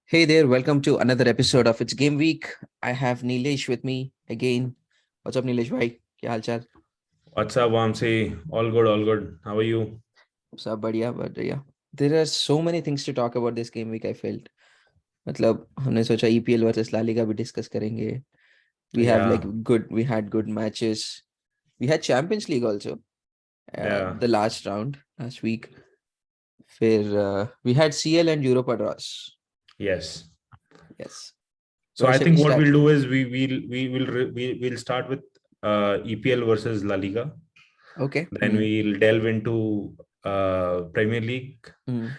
Hey there, welcome to another episode of It's Game Week. I have Nilesh with me again. What's up, Nilesh bhai? क्या हाल चाल? What's up, Vamsi? All good, all good. How are you? सब बढ़िया बढ़िया. There are so many things to talk about this game week. I felt. मतलब हमने सोचा EPL versus La Liga भी discuss करेंगे. Yeah, We had good matches. We had Champions League also. yeah, The last round last week. फिर we had CL and Europa Draws. yes. Yes. So Where I shall we think what start? we'll do is we'll start with EPL versus La Liga. Okay. Then we'll delve into Premier League. Mm.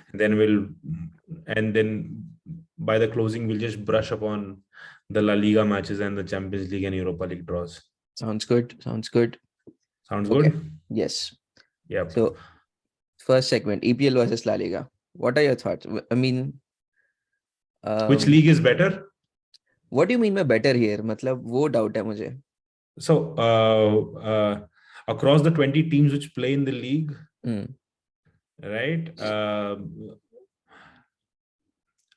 And then by the closing we'll just brush upon the La Liga matches and the Champions League and Europa League draws. Sounds good. Sounds good. Sounds Okay. good? Yes. Yep. So first segment, EPL versus La Liga. What are your thoughts? I mean, Which um, league is better? what do you mean by better here? मतलब वो doubt है मुझे. So across the 20 teams which play in the league, Mm. right?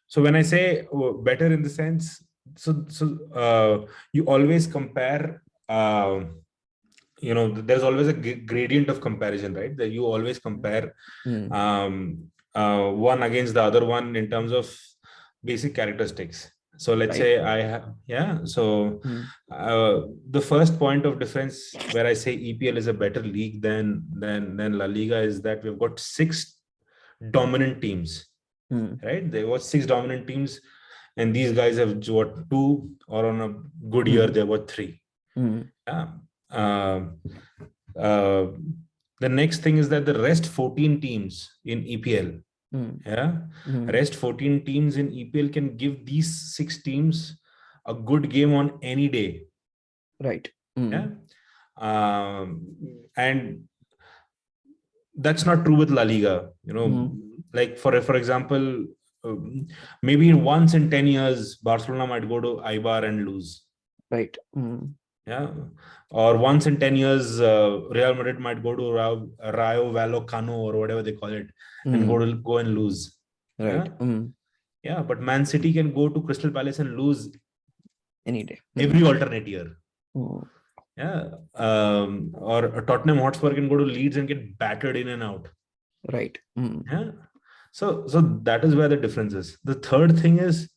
So when I say better in the sense, you always compare. There's always a gradient of comparison, right? That you always compare Mm. one against the other one in terms of basic characteristics. So let's Right. say I have, yeah. So Mm. the first point of difference where I say EPL is a better league than La Liga is that we've got six dominant teams, Mm. right? There were six dominant teams, and these guys have what two, or on a good year Mm. there were three. Mm. Yeah. Uh, uh, the next thing is that the rest 14 teams in EPL, Mm. yeah, Mm. rest 14 teams in EPL can give these six teams a good game on any day. Right. Yeah. Mm. And that's not true with La Liga. Mm. Like for example, maybe once in 10 years, Barcelona might go to Eibar and lose. Right. Mm. Yeah. Or once in 10 years, Real Madrid might go to Rayo Vallecano or whatever they call it and Mm. go and lose. Yeah. Right. Mm. Yeah. But Man City can go to Crystal Palace and lose Any day. every Mm. alternate year. Mm. Yeah. Or Tottenham Hotspur can go to Leeds and get battered in and out. Right. Mm. Yeah. So that is where the difference is. The third thing is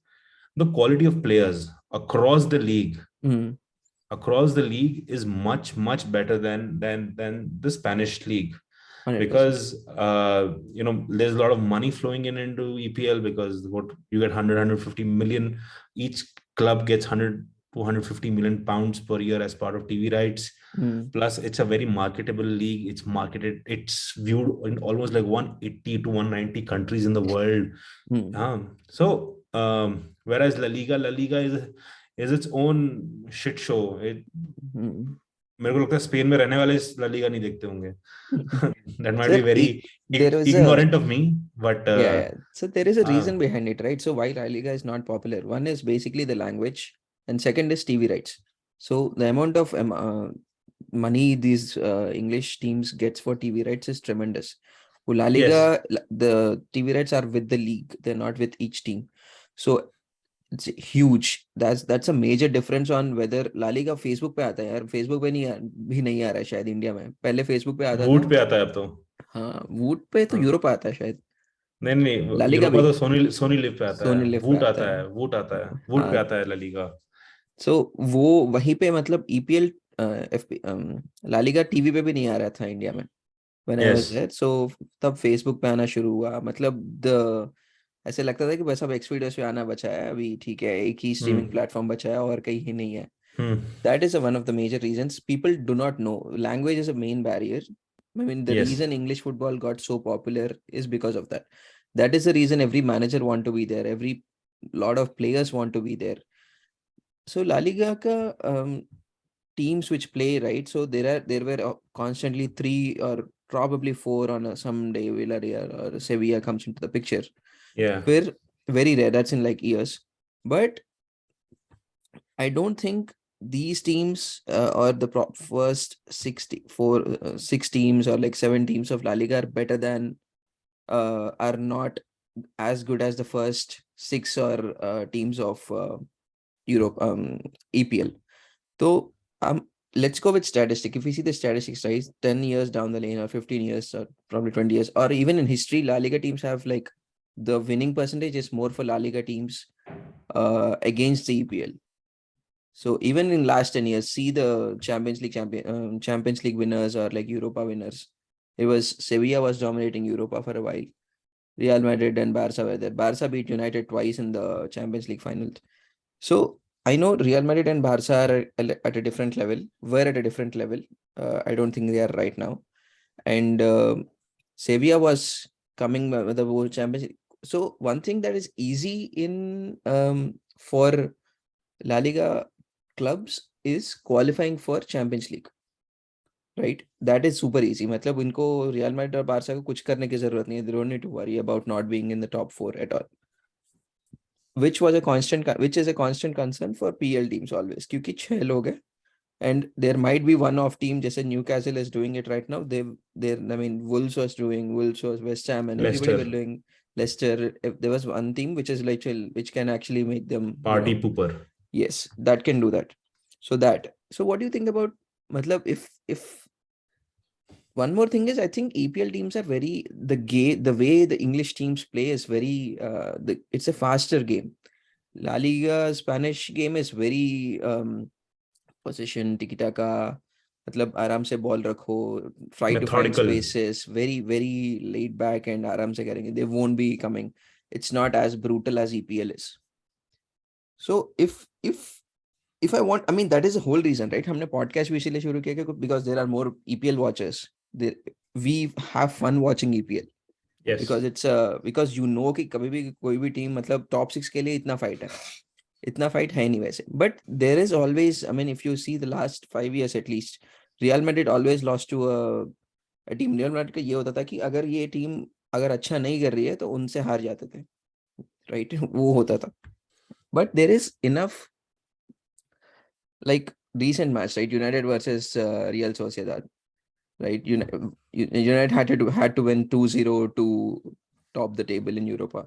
the quality of players across the league. Mm. Across the league is much better than the Spanish league, 100%. because there's a lot of money flowing in into EPL, because what you get 150 million, each club gets 100 to 150 million pounds per year as part of TV rights. Mm. Plus it's a very marketable league. It's viewed in almost like 180 to 190 countries in the world. Mm. Whereas La Liga is its own shit show. Mm. मेरे को लगता है Spain में रहने वाले इस La Liga नहीं देखते होंगे. That might be Sir, very there was a ignorant of me, but yeah. So there is a uh, reason behind it, right? So why La Liga is not popular? One is basically the language, and second is TV rights. So the amount of money these English teams gets for TV rights is tremendous. For La yes, Liga, the TV rights are with the league; they're not with each team. So it's huge. That's a major difference on whether La Liga Facebook पे आता है यार. Facebook पे भी नहीं आ रहा है शायद इंडिया में. पहले Facebook पे आता वूट था. पे आता है अब तो. हाँ, वूट पे तो हाँ. यूरोप आता है शायद. नहीं नहीं, ला लीगा यूरोपा भी तो सोनी सोनी लिव पे आता सोनी है. लिव पे वूट आता आता है. है, वूट आता है, वूट पे हाँ. आता है ला लीगा. सो वो वहीं पे मतलब EPL FP La Liga TV पे भी नहीं आ रहा था इंडिया में when I was yes. There. So तब फेसबुक पे आना शुरू हुआ. मतलब द ऐसे लगता था कि बस अब एक्सपीडियस पे आना बचा है अभी. ठीक है, एक ही स्ट्रीमिंग हम्म. प्लेटफॉर्म बचा है और कहीं ही नहीं है. हम्म. That is one of the major reasons. People do not know. Language is a main barrier. I mean, the yes. reason English football got so popular is because of that. That is the reason every manager want to be there. Every lot of players want to be there. So La Liga ka, teams which play, right? So there were constantly three or probably four on a someday Villarreal or Sevilla comes into the picture. Yeah. We're very rare. That's in like years. But I don't think these teams or the first 6 teams or like 7 teams of La Liga are better than are not as good as the first 6 or teams of Europe EPL. So let's go with statistic. If we see the statistics, right, 10 years down the lane or 15 years or probably 20 years, or even in history, La Liga teams have like the winning percentage is more for La Liga teams against the EPL. So even in last 10 years, see the Champions League winners or like Europa winners. It was Sevilla was dominating Europa for a while. Real Madrid and Barca were there. Barca beat United twice in the Champions League finals. So I know Real Madrid and Barca are at a different level. Were at a different level. I don't think they are right now. And Sevilla was coming with the World Championship. So one thing that is easy in for La Liga clubs is qualifying for Champions League. Right? That is super easy. मतलब उनको Real Madrid और Barça को कुछ करने की जरूरत नहीं है. They don't need to worry about not being in the top 4 at all. Which is a constant concern for PL teams always. क्योंकि 6 लोग हैं. And there might be one-off team, just as Newcastle is doing it right now. Wolves was doing, West Ham, and everybody were Leicester, doing Leicester. If there was one team which is like which can actually make them party pooper. Yes, that can do that. So what do you think about? Matlab, if one more thing is, I think EPL teams are very the way the English teams play is very it's a faster game. La Liga Spanish game is very position टिकी टाका मतलब आराम से ball रखो try to find Methodical. spaces very laid back and आराम से करेंगे they won't be coming it's not as brutal as EPL is so if I want I mean that is the whole reason right हमने podcast भी इसीलिए शुरू किया because there are more EPL watchers we have fun watching EPL Yes. because you know कि कभी भी कोई भी टीम मतलब टॉप 6 के लिए इतना फाइट है नहीं वैसे but there is always I mean if you see the last 5 years at least real Madrid always lost to a team real Madrid का ये होता था कि अगर ये टीम अगर अच्छा नहीं कर रही है तो उनसे हार जाते थे राइट वो होता था but there is enough like recent match right United versus Real Sociedad right United had to win 2-0 to top the table in Europa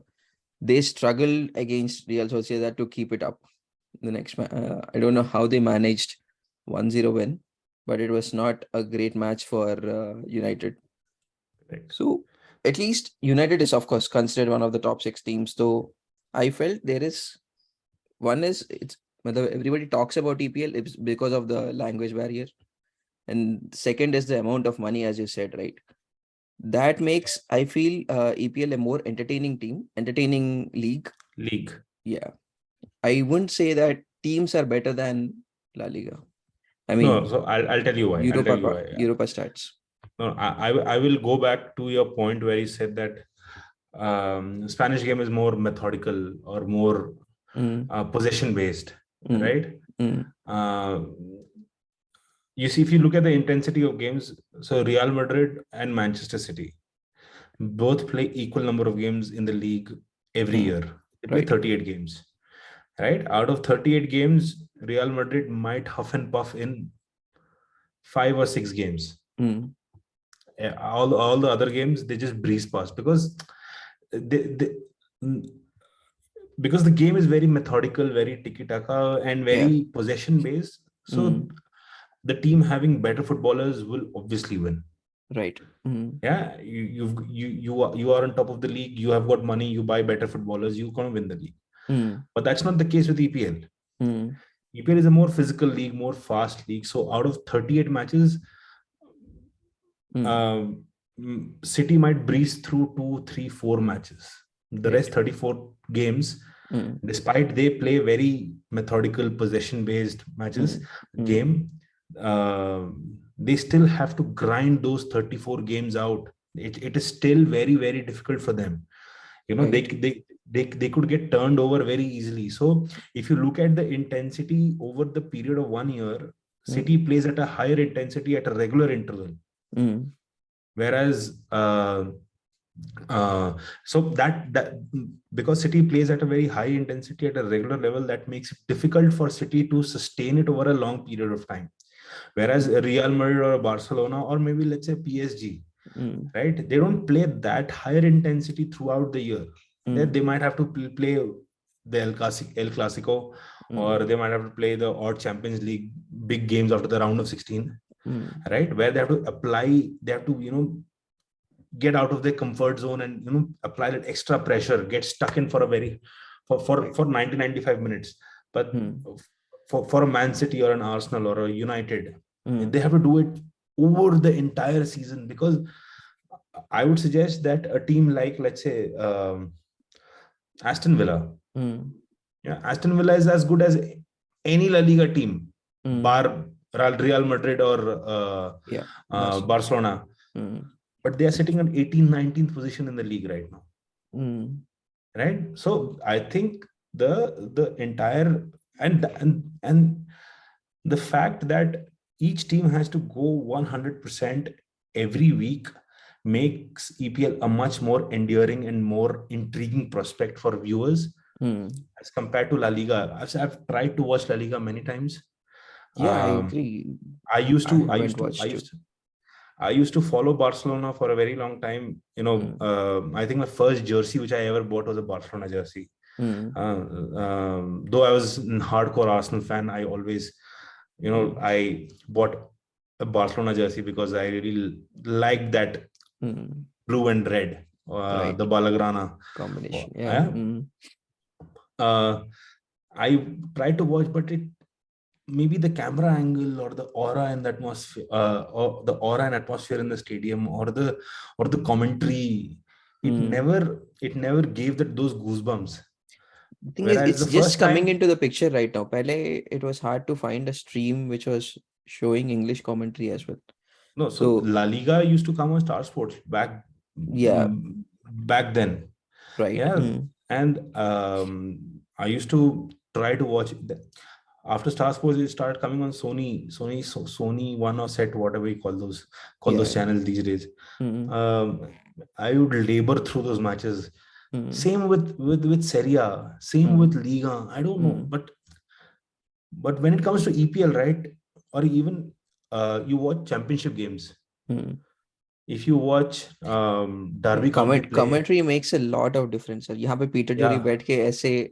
they struggled against Real Sociedad to keep it up the next match. I don't know how they managed 1-0 win, but it was not a great match for United. Right. So at least United is of course considered one of the top 6 teams. So I felt there is everybody talks about EPL it's because of the language barrier, and second is the amount of money, as you said, right? That makes I feel EPL a more entertaining league. Yeah. I wouldn't say that teams are better than La Liga. I mean, no, so I'll tell you why. Europa starts. No, I will go back to your point where you said that Spanish game is more methodical or more possession based, right? You see, if you look at the intensity of games, so Real Madrid and Manchester City both play equal number of games in the league every year. They play 38 games, right? Out of 38 games, Real Madrid might huff and puff in 5 or 6 games. All the other games, they just breeze past because because the game is very methodical, very tiki-taka and very possession based. So the team having better footballers will obviously win. Right. Yeah, you are on top of the league. You have got money. You buy better footballers. You can win the league. But that's not the case with EPL. EPL is a more physical league, more fast league. So out of 38 matches, City might breeze through 2, 3, 4 matches. The rest 34 games, despite they play very methodical possession-based matches, game. They still have to grind those 34 games out. It is still very, very difficult for them. You know, they could get turned over very easily. So if you look at the intensity over the period of 1 year, City plays at a higher intensity at a regular interval. Whereas so that because City plays at a very high intensity at a regular level, that makes it difficult for City to sustain it over a long period of time. Whereas Real Madrid or Barcelona or maybe let's say PSG, right? They don't play that higher intensity throughout the year. They might have to play the El Clasico, or they might have to play the odd Champions League big games after the round of 16, right? Where they have to apply, they have to, get out of their comfort zone and, apply that extra pressure, get stuck in for a very, for 90, 95 minutes. But for a Man City or an Arsenal or a United, they have to do it over the entire season, because I would suggest that a team like, let's say, Aston Villa. Aston Villa is as good as any La Liga team, bar Real Madrid or Barcelona. But they are sitting on 18th, 19th position in the league right now. Right? So I think the entire and the fact that each team has to go 100% every week makes EPL a much more enduring and more intriguing prospect for viewers as compared to La Liga. I've tried to watch La Liga many times. I agree. I used to follow Barcelona for a very long time. I think my first jersey which I ever bought was a Barcelona jersey. Though I was a hardcore Arsenal fan, I always, I bought a Barcelona jersey because I really liked that blue and red, the Balagrana combination. I tried to watch, but maybe the camera angle or the aura and the atmosphere, or the aura and atmosphere in the stadium, or the commentary, it never gave those goosebumps. The thing is, it's just coming into the picture right now. Pehle, it was hard to find a stream which was showing English commentary as well. No, so La Liga used to come on Star Sports back then. Right. Yeah. And I used to try to watch after Star Sports. It started coming on Sony One or Set, whatever you call those channels these days. I would labor through those matches. Same with Serie A, same with Liga. I don't know, but when it comes to EPL, right, or even you watch championship games. If you watch Derby commentary makes a lot of difference. You have a Peter Jory बैठ के ऐसे.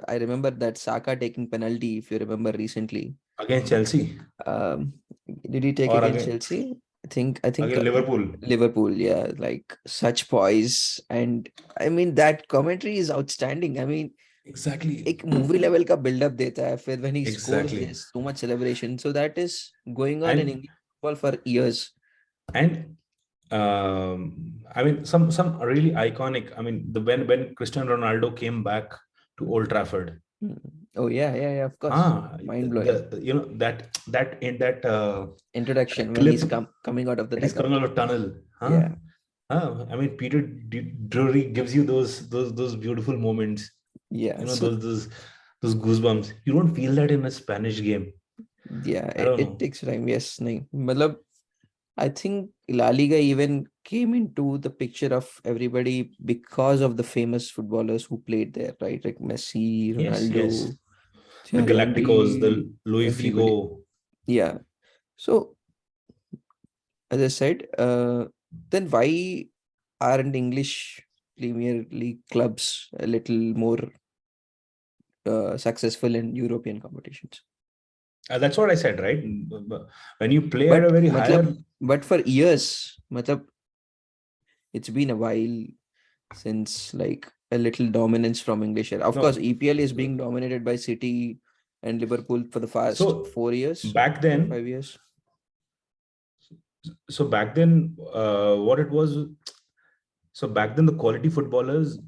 I remember that Saka taking penalty, if you remember recently against Chelsea. Did he take against Chelsea? I think Liverpool, yeah, like such poise, and I mean that commentary is outstanding. I mean, exactly, एक movie level का build up देता है, फिर when he scores, there's so much celebration. So that is going on in English football for years. And I mean, some really iconic. I mean, when Cristiano Ronaldo came back to Old Trafford. Oh yeah, of course. Mind blowing. That in that introduction when he's coming out of the he's coming out of tunnel. Yeah. I mean, Peter Drury gives you those beautiful moments. Yeah. Those goosebumps. You don't feel that in a Spanish game. Yeah, it takes time. Yes, nahin. I think La Liga even came into the picture of everybody because of the famous footballers who played there, right? Like Messi, Ronaldo, the Galacticos, the Luis Figo. Yeah. So, as I said, then why aren't English Premier League clubs a little more successful in European competitions? That's what I said, right? When you play at a very higher... But for years, it's been a while since like a little dominance from English. Of course, EPL is being dominated by City and Liverpool for the past 4 years. Back then, 5 years. So back then, what it was... So back then, the quality footballers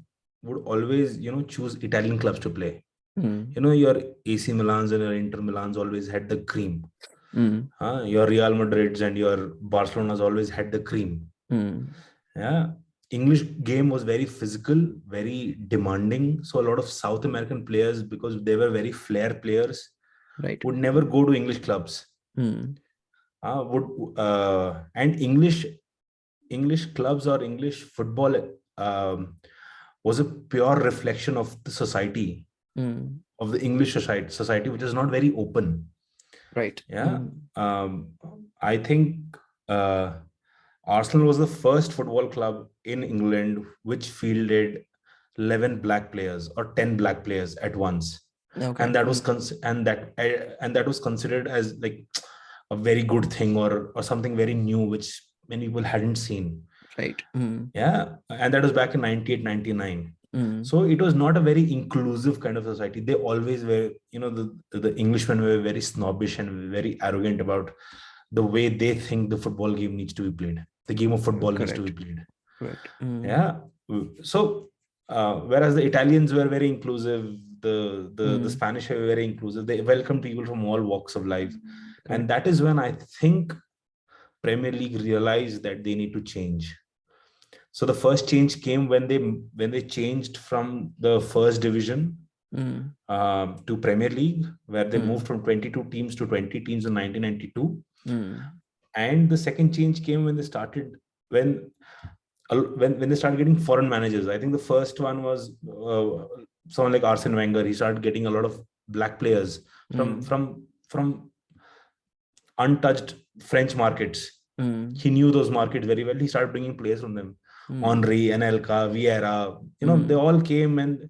would always, choose Italian clubs to play. Your AC Milans and your Inter Milans always had the cream. Your Real Madrids and your Barcelonas always had the cream. Yeah, English game was very physical, very demanding. So a lot of South American players, because they were very flair players, would never go to English clubs. And English clubs or English football was a pure reflection of the society. Of the English society, which is not very open. Right. Yeah. I think Arsenal was the first football club in England which fielded 11 black players or 10 black players at once. Okay. And that was and that was considered as like a very good thing, or something very new which many people hadn't seen. Right. Yeah, and that was back in 98, 99. Mm. So it was not a very inclusive kind of society. They always were, the Englishmen were very snobbish and very arrogant about the way they think the football game needs to be played. The game of football needs to be Correct. played. Correct. Yeah. So whereas the Italians were very inclusive, the Spanish were very inclusive. They welcomed people from all walks of life. And that is when I think Premier League realized that they need to change. So the first change came when they changed from the first division to Premier League, where they moved from 22 teams to 20 teams in 1992. And the second change came when they started when they started getting foreign managers. I think the first one was someone like Arsene Wenger. He started getting a lot of black players from untouched French markets. He knew those markets very well. He started bringing players from them. Henry, Anelka, Vieira, they all came, and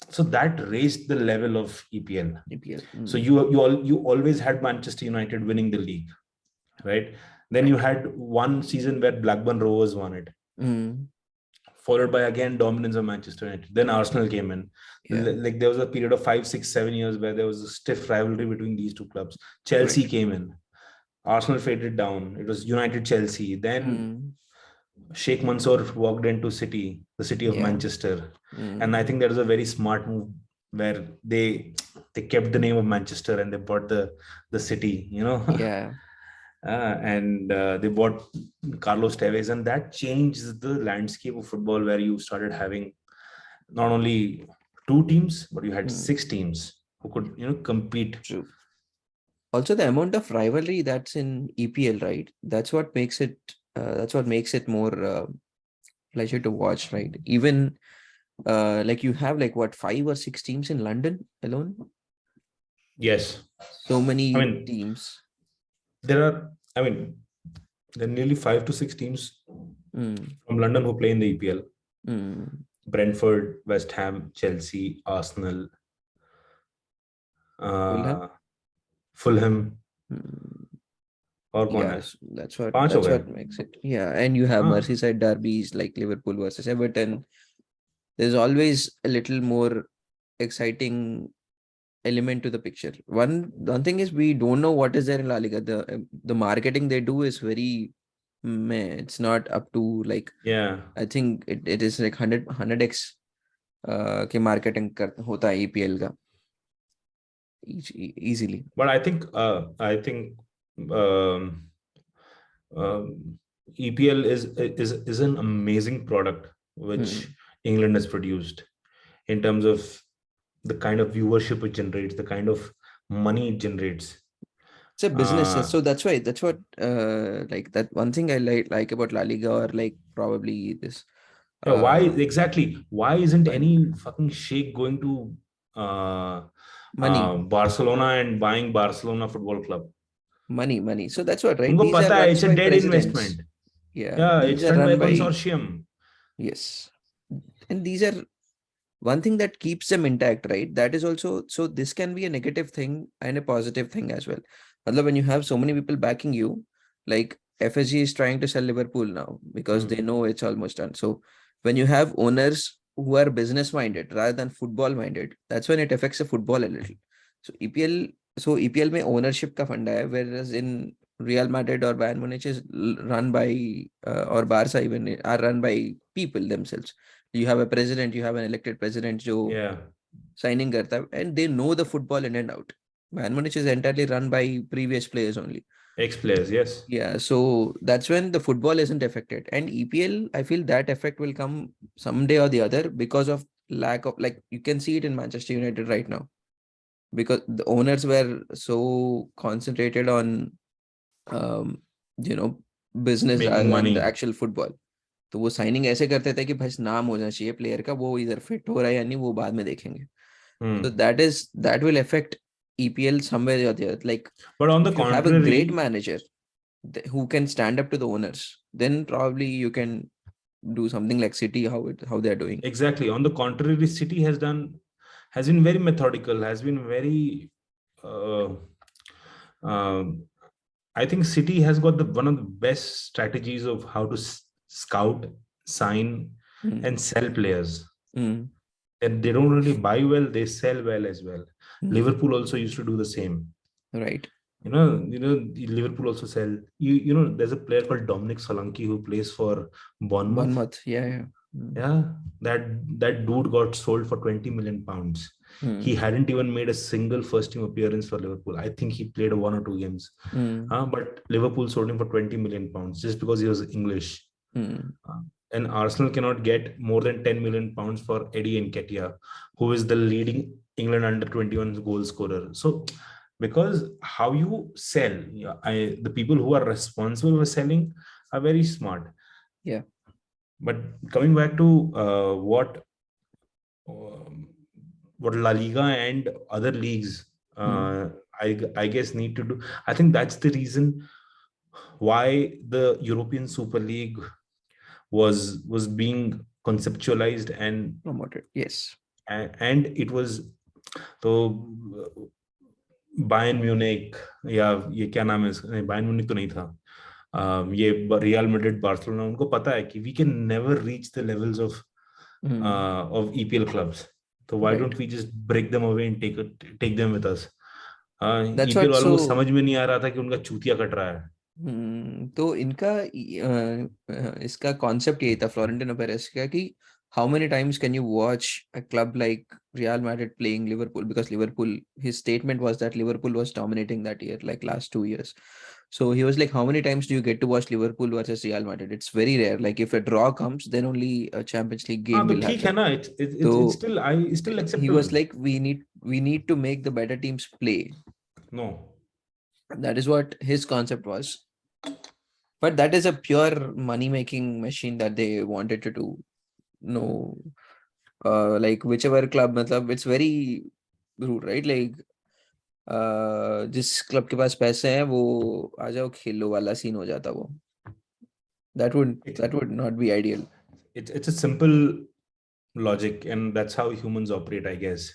so that raised the level of EPL. So you always had Manchester United winning the league, right? Then you had one season where Blackburn Rovers won it, followed by again dominance of Manchester United. Then Arsenal came in. Like there was a period of 5, 6, 7 years where there was a stiff rivalry between these two clubs. Chelsea came in. Arsenal faded down. It was United Chelsea. Then Sheikh Mansour walked into the city of Manchester. And I think that was a very smart move where they kept the name of Manchester and they bought the city, and they bought Carlos Tevez, and that changed the landscape of football, where you started having not only 2 teams, but you had 6 teams who could compete. True. Also, the amount of rivalry that's in EPL, right? That's what makes it more pleasure to watch, right? Even like you have like what 5 or 6 teams in London alone. Yes, so many teams. There are nearly 5 to 6 teams from London who play in the EPL. Brentford, West Ham, Chelsea, Arsenal, Fulham. Yes, that's what makes it. Yeah, and you have Merseyside derbies like Liverpool versus Everton. There's always a little more exciting element to the picture. One thing is we don't know what is there in La Liga. The marketing they do is very meh. It's not up to like, I think it is like 100x के marketing होता है EPL का easily. But I think EPL is an amazing product which England has produced in terms of the kind of viewership it generates, the kind of money it generates. It's a business, so that's what like that one thing I like about La Liga, or like probably this. Why isn't any fucking sheikh going to money, Barcelona and buying Barcelona Football Club? Money. So that's what, right? Unko These pata are hai, run it's a by dead presidents. investment. Yeah, it's these are run by a by consortium. Yes, and these are one thing that keeps them intact, right? That is also, so this can be a negative thing and a positive thing as well. Although when you have so many people backing you, like FSG is trying to sell Liverpool now because they know it's almost done. So when you have owners who are business minded rather than football minded, that's when it affects the football a little. So EPL में ownership का फंडा है, whereas in Real Madrid or Bayern Munich is run by or Barca even are run by people themselves. You have a president, you have an elected president जो signing करता है, and they know the football in and out. Bayern Munich is entirely run by previous players only. Ex-players, yes. Yeah, so that's when the football isn't affected. And EPL, I feel that effect will come someday or the other because of lack of, like, you can see it in Manchester United right now. Because the owners were so concentrated on, business Making rather than money. the actual football. तो वो signing ऐसे करते थे कि भाई नाम होना चाहिए प्लेयर का, वो इधर फिट हो रहा है या नहीं वो बाद में देखेंगे. So that will affect EPL somewhere or the other. Like, but on the if you contrary, have a great manager who can stand up to the owners, then probably you can do something like City, how they're doing. Exactly. On the contrary, City has been very methodical, has been very. Uh, um, I think City has got one of the best strategies of how to scout, sign, Mm. and sell players. Mm. And they don't really buy well; they sell well as well. Mm. Liverpool also used to do the same. Right. Liverpool also sell. There's a player called Dominic Solanke who plays for Bournemouth. Bournemouth. Yeah. Mm. Yeah, that dude got sold for 20 million pounds. He Mm. hadn't even made a single first team appearance for Liverpool. I think he played 1 or 2 games. Mm. But Liverpool sold him for 20 million pounds just because he was English. Mm. And Arsenal cannot get more than 10 million pounds for Eddie Nketiah, who is the leading England under 21 goal scorer. So, because how you sell, the people who are responsible for selling are very smart. Yeah. But coming back to um, what La Liga and other leagues, I guess need to do. I think that's the reason why the European Super League was being conceptualized and Promoted. Yes. and it was तो Bayern Munich या ये क्या नाम है नहीं Bayern Munich तो नहीं था ये रियल मैड्रिड बार्सिलोना उनको पता है कि we can never reach the levels of EPL clubs तो why Right. Don't we just break them away and take them with us That's EPL what. वालों को So समझ में नहीं आ रहा था कि उनका चूतिया कट रहा है तो इनका इसका कॉन्सेप्ट यही था फ्लोरेंटिनो पेरेस का कि how many times can you watch a club like Real Madrid playing Liverpool, because Liverpool, his statement was that Liverpool was dominating that year, like last 2 years. So he was like, how many times do you get to watch Liverpool versus Real Madrid? It's very rare. Like if a draw comes, then only a Champions League हाँ game तो will ठीक है happen. ना it's So still he acceptable was like, we need to make the better teams play. no That is what his concept was. But that is a pure money-making machine that they wanted to do. No, like whichever club, मतलब it's very rude, right? Like जिस club के पास पैसे हैं वो आ जाओ खेलो वाला scene हो जाता वो. That would not be ideal. it's a simple logic and that's how humans operate I guess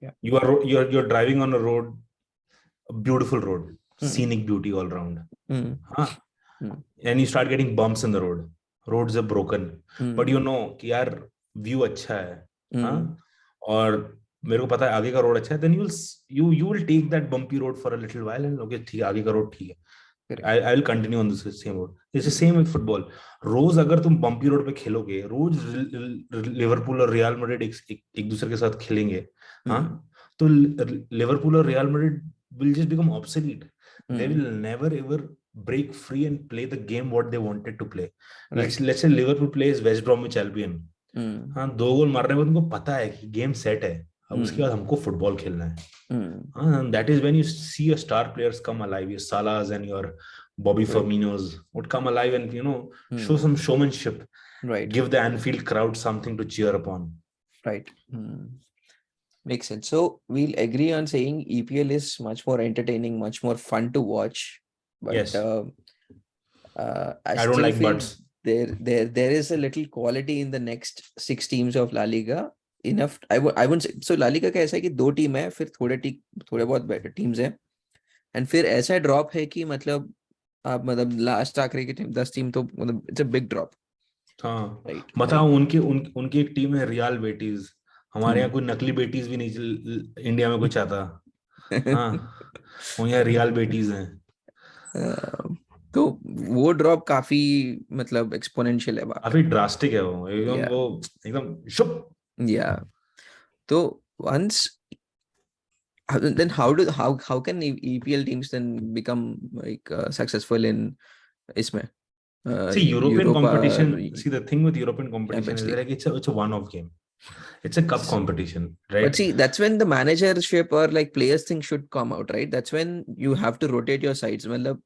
Yeah. you're driving on a road a beautiful road Mm. scenic beauty all around Mm. huh? And you start getting bumps in the roads are broken but Mm. कि यार view अच्छा है हाँ Mm. और मेरे को पता है आगे का रोड अच्छा है then you will take that bumpy road for a little while and okay ठीक है आगे का रोड ठीक है Correct. I will continue on this same road. It's the Mm. same with football. रोज अगर तुम बम्पी रोड पे खेलोगे रोज लिवरपूल और रियल मैड्रिड एक दूसरे के साथ खेलेंगे हाँ तो लिवरपूल और real Madrid will just become obsolete. They will never ever break free and play the game what they wanted to play. Right. Let's say Liverpool plays West Bromwich Albion. हाँ 2 गोल मारने में उनको पता है कि गेम सेट है अब उसके बाद हमको फुटबॉल खेलना है and that is when you see your star players come alive, your Salahs and your Bobby Right. Firminos would come alive and show some showmanship, Right. give the Anfield crowd something to cheer upon. Right. Makes sense. So we'll agree on saying EPL is much more entertaining, much more fun to watch. But Yes. I I don't still like feel buts. there is a little quality in the next 6 teams of La Liga. Enough. I wouldn't say. So La Liga का ऐसा है कि 2 team है, फिर थोड़े बहुत better teams हैं, and फिर ऐसा ड्रॉप है कि मतलब आप मतलब लास्ट आखिरी की टीम 10 टीम तो मतलब इट्स अ बिग ड्रॉप. हाँ Right. बताओ उनकी एक टीम है रियल बेटीज हमारे यहाँ कोई नकली बेटीज भी नहीं इंडिया में कोई चाहता हाँ वो यहाँ रियल बेटीज हैं तो वो ड्रॉप काफी मतलब एक्सपोनेंशियल है वहां पे. काफी ड्रास्टिक है वो एकदम शुप या तो once then how can EPL teams then become like successful in इसमें See, European Europa competition. See, the thing with European competition Champions is League. like it's a one-off game. It's a cup competition, But right? see, that's when the managership or like players thing should come out, right? That's when you have to rotate your sides. मतलब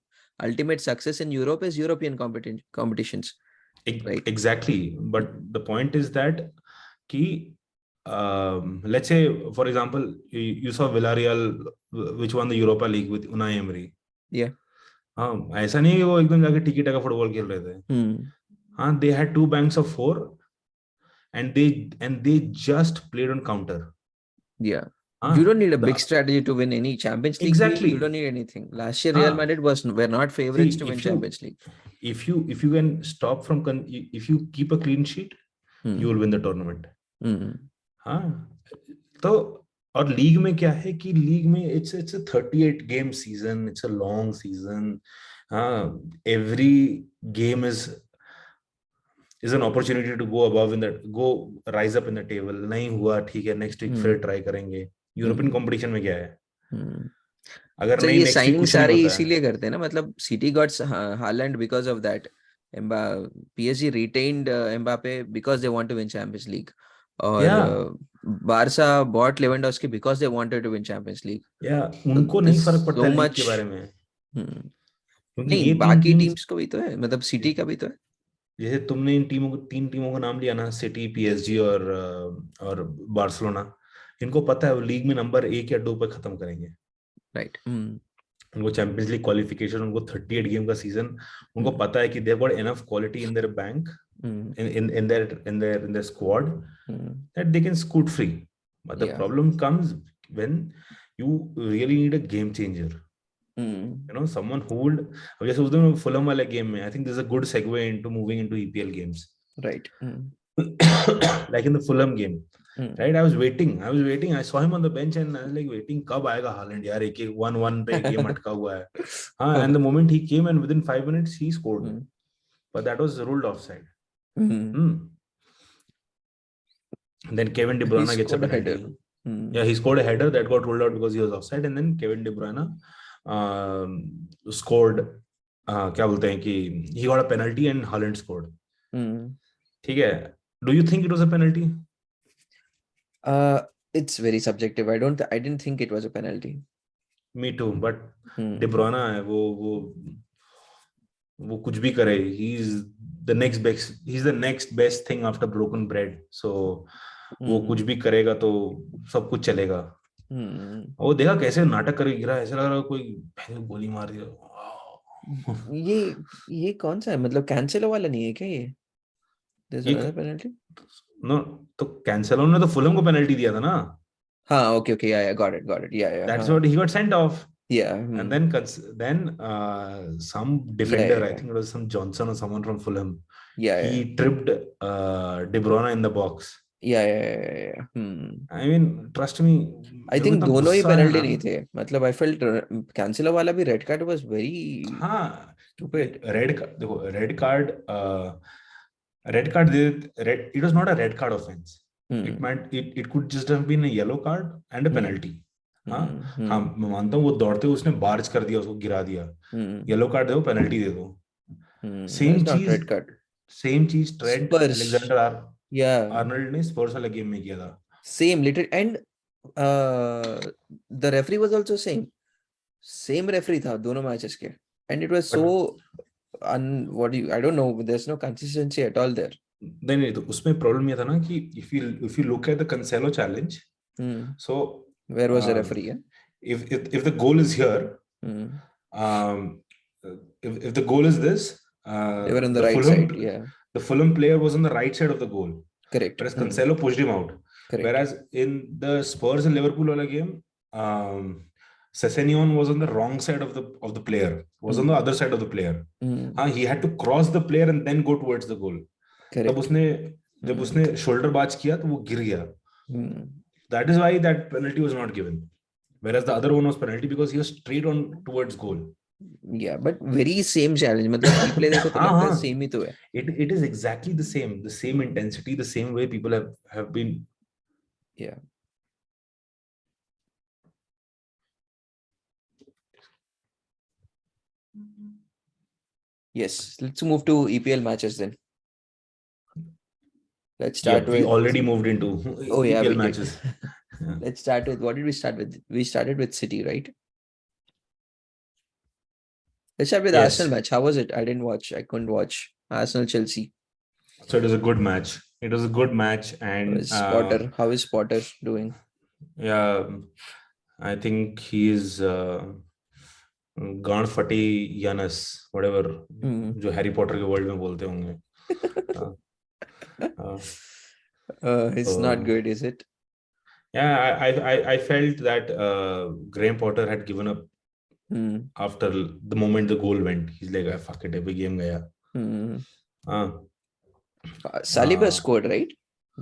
ultimate success in Europe is European competitions, right? Exactly. But the point is that key. Let's say, for example, you saw Villarreal, which won the Europa League with Unai Emery. Yeah. हाँ ऐसा नहीं है कि वो एकदम जाके टिकी टका फुटबॉल खेल रहे थे They had 2 banks of 4, and they just played on counter. Yeah. You don't need a big strategy to win any Champions League game. You don't Exactly. need anything. Last year, Real Madrid were not favorites See, to win Champions League. if you can stop from if you keep a clean sheet, you will win the tournament. हाँ, तो और league में क्या है कि league में it's a 38 game season, it's a long season. Every game is an opportunity to go above in that, go rise up in the table. नहीं हुआ ठीक है, next week फिर ट्राई करेंगे. यूरोपियन कंपटीशन में क्या है, अगर तो नहीं ये नेक्स्ट वीक साइनिंग कुछ नहीं सारे होता है. इसीलिए करते हैं ना, मतलब city got Holland because of that. PSG retained Mbappe because they want to win Champions League. और Barca bought Lewandowski because they wanted to win Champions League. So उनको नहीं there's फर्क पड़ता so है लीग much. के बारे में, क्योंकि नहीं, ये बाकी टीम्स को भी तो है, मतलब सिटी का भी तो है. जैसे तुमने इन टीमों को 3 टीमों का नाम लिया ना, सिटी, PSG और बार्सिलोना, इनको पता है वो लीग में नंबर 1 या 2 पे खत्म करेंगे. राइट. उनको चैंपियंस लीग क्वालिफिकेशन, उनको 38 गेम का सीजन, उनको पता है कि they got enough quality in their bank, in their squad, that they can scoot free. But the problem comes when you really need a game changer. Someone who would, जैसे उस दिन Fulham वाले game में, I think this is a good segue into moving into EPL games. Right. Like in the Fulham game, right? I was waiting. I saw him on the bench and I was like waiting, कब आएगा Holland यार, एक 1-1 पे game अटका हुआ है. And the moment he came and within 5 minutes he scored. But that was ruled offside. Then Kevin De Bruyne gets a penalty. Yeah, he scored a header that got ruled out because he was offside, and then Kevin De Bruyne scored. क्या बोलते हैं कि he got a penalty and Haaland scored. ठीक है. Do you think it was a penalty? It's very subjective. I didn't think it was a penalty. Me too, but De Bruyne है, वो कुछ भी करे, he's the next best thing after broken bread. So वो कुछ भी करेगा तो सब कुछ चलेगा. वो देखा कैसे नाटक करके गिरा, ऐसा लग रहा कोई गोली मार दिया. ये कौन सा है, मतलब कैंसेलो वाला नहीं है क्या ये? There's another penalty? No, तो कैंसेलो ने तो फुलहम को पेनल्टी दिया था ना. हाँ, okay, yeah, got it, yeah. That's what he got sent off. Yeah. And then some defender, I think it was some Johnson or someone from Fulham. He tripped De Bruyne in the box. Yeah. I mean, trust me. I think दोनों ही penalty नहीं थे. मतलब I felt Cancelo वाला भी red card was very stupid. देखो red card. It was not a red card offense. It could just have been a yellow card and a penalty. हाँ मैं मानता हूँ वो दौड़ते हुए उसने बार्ज कर दिया, उसको गिरा दिया, येलो कार्ड दो, पेनल्टी दे दो. सेम चीज ट्रेंट अलेक्जेंडर आर्नल्ड ने स्पर्स वाले गेम में किया था. Same little, and the referee was also same referee था दोनों मैचेस के, and it was so I don't know, there's no consistency at all there. नहीं तो उसमें प्रॉब्लम ये था ना कि if you look at the Cancelo challenge, so where was the referee? If the goal is here, if the goal is this, they were on the right side. Yeah, the Fulham player was on the right side of the goal. Correct. Whereas Cancelo pushed him out. Correct. Whereas in the Spurs and Liverpool wala game, Sessegnon was on the wrong side of the player. Was on the other side of the player. He had to cross the player and then go towards the goal. Correct. जब उसने shoulder बाज किया तो वो गिर गया. That is why that penalty was not given. Whereas the other one was penalty because he was straight on towards goal. Yeah, but very same challenge. मतलब replay देखो तो लगता है same ही तो है. It is exactly the same intensity, the same way people have been. Yeah. Yes, let's move to EPL matches then. Let's start with. We already moved into EPL matches. Let's start with, what did we start with? We started with City, right? Let's start with Arsenal match. How was it? I didn't watch. I couldn't watch Arsenal Chelsea. So it was a good match. And how is Potter doing? Yeah, I think he is गांड फटी यानस, whatever जो Harry Potter के world में बोलते होंगे. It's not good, is it? Yeah, I felt that Graham Potter had given up after the moment the goal went. He's like, "Ah, fuck it, every game gaya." Uh, Saliba scored, right?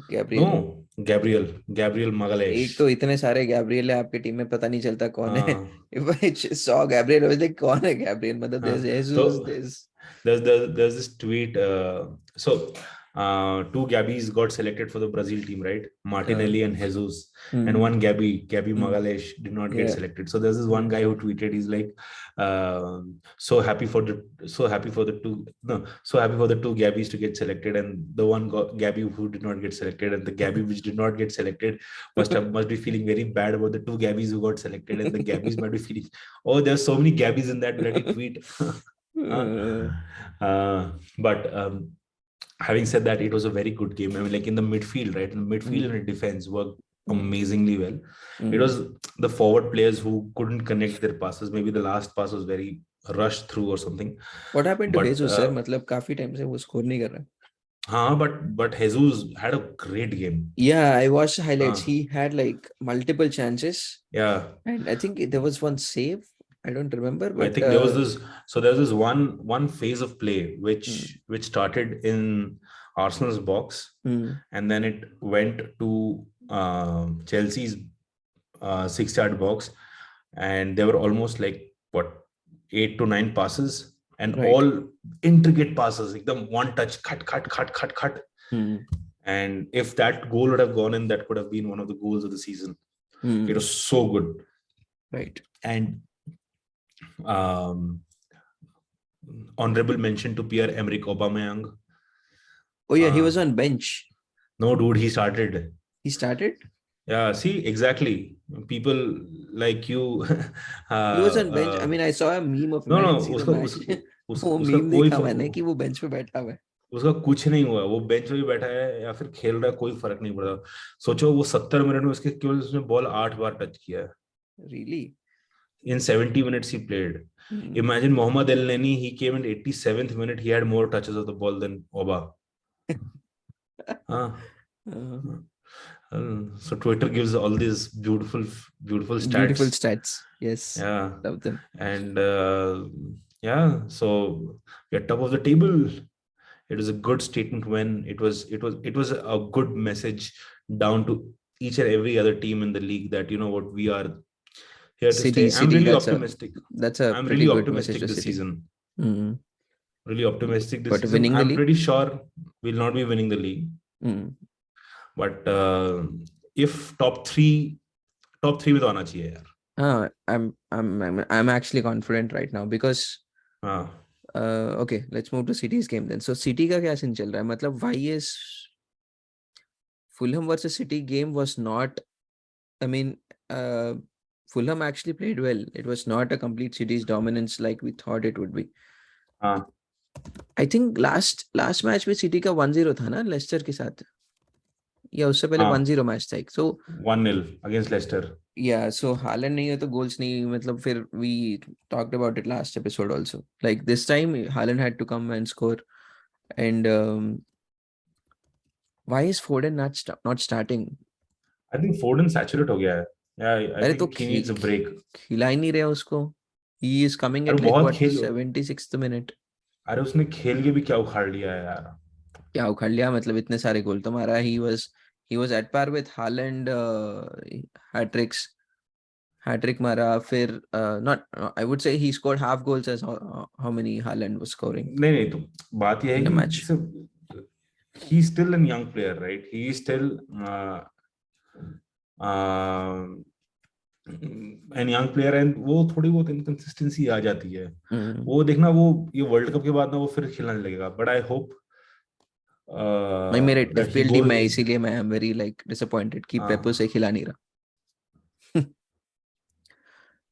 Gabriel. no, Gabriel एक Magalhaes. तो इतने सारे Gabriel है आपकी team में, पता नहीं चलता कौन है. Uh, If I saw Gabriel, I was like, कौन है गैब्रियल? मतलब there's Jesus, so there's there's this tweet. So two Gabbies got selected for the Brazil team, right? uh, Martinelli and Jesus, and mm, one Gabby mm, Magalhaes did not get yeah. selected. So there's this one guy who tweeted, he's like, so happy for the two, no, so happy for the two Gabbies to get selected, and the one Gabby who did not get selected, and the Gabby which did not get selected must be feeling very bad about the two Gabbies who got selected, and the Gabbies might be feeling, oh, there's so many Gabbies in that bloody tweet. Uh, But having said that, it was a very good game. I mean, like in the midfield, right? In the midfield mm, and the defense worked mm, amazingly well. It mm. was the forward players who couldn't connect their passes. Maybe the last pass was very rushed through or something. What happened to But Jesus, sir? मतलब काफी time से वो score नहीं कर रहा. but Jesus had a great game. Yeah, I watched the highlights. Uh, He had like multiple chances, yeah, and I think there was one save. I don't remember, I but think there was this. So there's this one phase of play mm, which started in Arsenal's box, mm, and then it went to Chelsea's 6-yard box, and there were almost like what 8 to 9 passes, and right. all intricate passes, like the one touch, cut. Mm, And if that goal would have gone in, that could have been one of the goals of the season. It mm, was so good. right. And um, honorable mention to Pierre-Emerick Aubameyang. Oh yeah, he Uh, was on bench. no, dude, he started. He started. Yeah, see, exactly. People like you. He was on bench. I uh, mean, I saw a meme of him. no, I no, didn't see the match. वो उसका meme कोई देखा मैंने कि वो bench पे बैठा हुआ है. उसका कुछ नहीं हुआ, वो बेंच पे भी बैठा है या फिर खेल रहा है, कोई फर्क नहीं पड़ता. सोचो वो 70 मिनट में उसके केवल उसने बॉल 8 बार टच किया है. Really? In 70 minutes he played. Mm. Imagine Mohamed El Neni, he came in 87th minute, he had more touches of the ball than Oba. Huh? Uh, So Twitter gives all these beautiful Beautiful stats. stats. Yes, Yeah, love them. and yeah, so we're top of the table. It was a good statement when it was a good message down to each and every other team in the league that you know what, we are here to stay. I'm City. really optimistic. That's a I'm pretty really good message optimistic to this City. season. Mm. Really optimistic this But season. winning the I'm league. pretty sure we'll not be winning the league. Mm. But if top three with आना चाहिए यार. I'm actually confident right now because हाँ. okay, let's move to City's game then. So City का क्या scene चल रहा है? मतलब why is Fulham versus City game was not, I mean, Fulham actually played well. It was not a complete City's dominance like we thought it would be. हाँ. I think last match में City का 1-0 था ना Lester के साथ, या उससे पहले 1-0 मैच था एक. So 1-0 against Leicester. yeah, so Haaland नहीं है तो goals नहीं, मतलब फिर we talked about it last episode also. Like this time Haaland had to come and score, and why is Foden not starting? I think Foden saturate हो गया है. Yeah, I अरे तो think he needs a break. खिला ही नहीं रहे उसको. He is coming अरे at like बहुत what खेल, 76th minute. अरे उसने खेल के भी क्या उखाड़ लिया है यार. क्या उखाड़ लिया, मतलब इतने सारे गोल तो मारा. He was at par with Haaland, hat-trick मारा. फिर not I would say he scored half goals as how many Haaland was scoring नहीं तो बात यह है in a कि match. he's still a young player, right? He is still an young player, and वो थोड़ी बहुत inconsistency आ जाती है. वो देखना, वो ये वर्ल्ड कप के बाद ना वो फिर खिलने लगेगा. बट आई होप भाई मेरे that he FPL team goes. में इसीलिए मैं am very like disappointed कि पेपो से खिला नहीं रहा.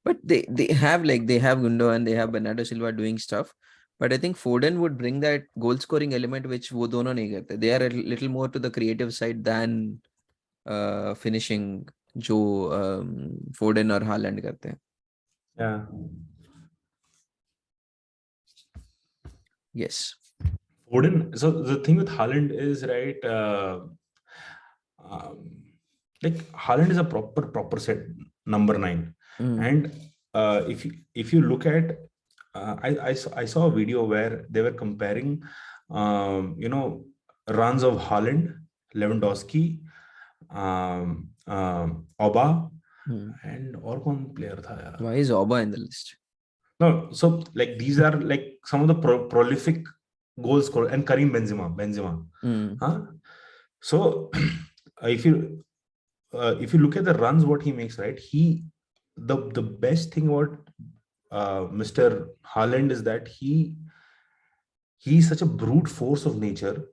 But they have Gundo and they have Bernardo Silva doing stuff. But I think Foden would bring that goal scoring element which वो दोनों नहीं करते. They are a little more to the creative side than finishing, जो Foden और Haaland करते हैं. Yeah. Yes. Foden. So the thing with Haaland is, right, um, like Haaland is a proper set number 9, and if you look at, I saw a video where they were comparing, runs of Haaland, Lewandowski, Oba, and और कौन player था यार? Why is Oba in the list? No, so like these are like some of the prolific goal scorer, and Karim Benzema. Huh? So if you look at the runs what he makes, right? The best thing about Mr. Haaland is that he's such a brute force of nature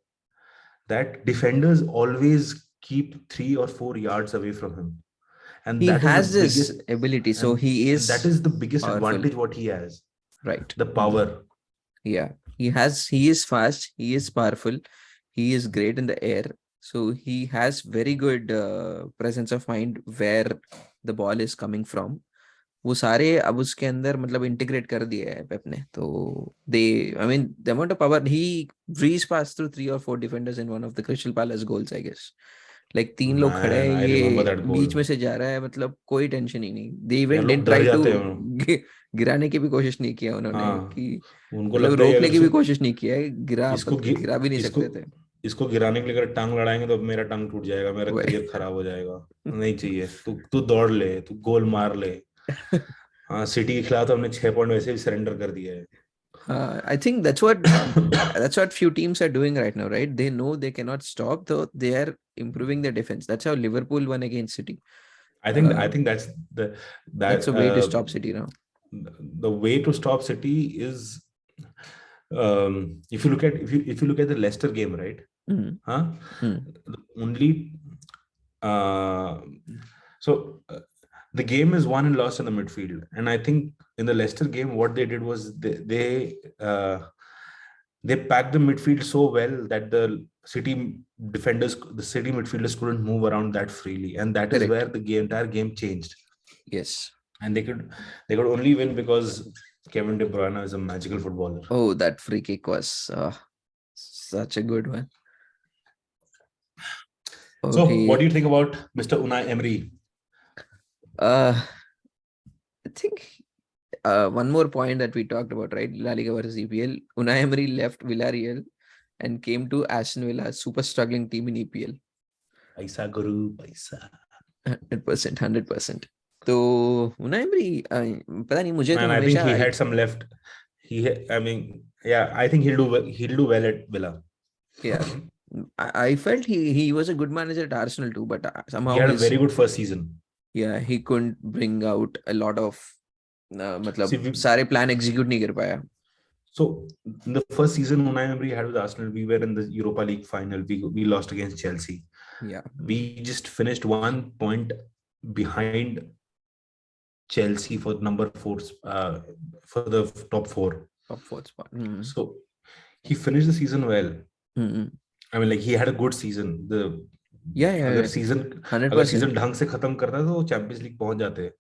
that defenders always keep 3 or 4 yards away from him, and He that is the has this biggest, ability, so he and that is is the biggest powerful, advantage what he has, right? the power. Yeah, he is fast, he is powerful, he is great in the air, so he has very good presence of mind where the ball is coming from. वो सारे अब उसके अंदर मतलब integrate कर दिए है Pep ने, तो they I mean the amount of power ही breezed past through 3 or 4 defenders in one of the Crystal Palace goals, I guess. Like 3 लोग खड़े हैं, Man, I remember ये that goal. बीच में से जा रहा है, मतलब कोई टेंशन ही नहीं. They यार even लोग didn't डर try to जाते हैं. गिराने की भी कोशिश नहीं किया उन्होंने, हाँ, कि उनको मतलब लगता है रोकने अगर की भी कोशिश नहीं किया है, इसको गिरा भी नहीं इसको सकते थे. इसको गिराने के लिए अगर टांग लड़ाएंगे तो मेरा टांग टूट जाएगा, मेरा वही. करियर खराब हो जाएगा. नहीं चाहिए. तू दौड़ ले, तू गोल मार ले. हाँ, सिटी के खिलाफ तो हमने 6 पॉइंट वैसे भी सरेंडर कर दिया है. I think that's what few teams are doing right now, right? They know they cannot stop, though they are improving their defense. That's how Liverpool won against City. I think that's That's a way to stop City now. the way to stop City is, if you look at the Leicester game, right? Huh? The only so the game is won and lost in the midfield, and I think in the Leicester game what they did was they packed the midfield so well that the City midfielders couldn't move around that freely, and that is where the entire game changed. Yes. And they could only win because Kevin De Bruyne is a magical footballer. Oh, that free kick was such a good one. Okay. So, what do you think about Mr. Unai Emery? I think one more point that we talked about, right? La Liga versus EPL. Unai Emery left Villarreal and came to Aston Villa, super struggling team in EPL. Paisa Guru, paisa. 100%, 100%. तो Unai Emery, पता नहीं मुझे तो हमेशा. I think he had some left. I think he'll do well at Villa. Yeah. I felt he was a good manager at Arsenal too, but somehow he had a very good first season. Yeah, he couldn't bring out a lot of मतलब सारे plan execute नहीं कर पाया. So in the first season Unai Emery had with Arsenal, we were in the Europa League final. We lost against Chelsea. Yeah. We just finished 1 point behind Chelsea for number 4, for the top 4. Top 4 spot. So he finished the season well. I mean, like he had a good season. अगर season ढंग से खत्म करता तो Champions League पहुंच जाते.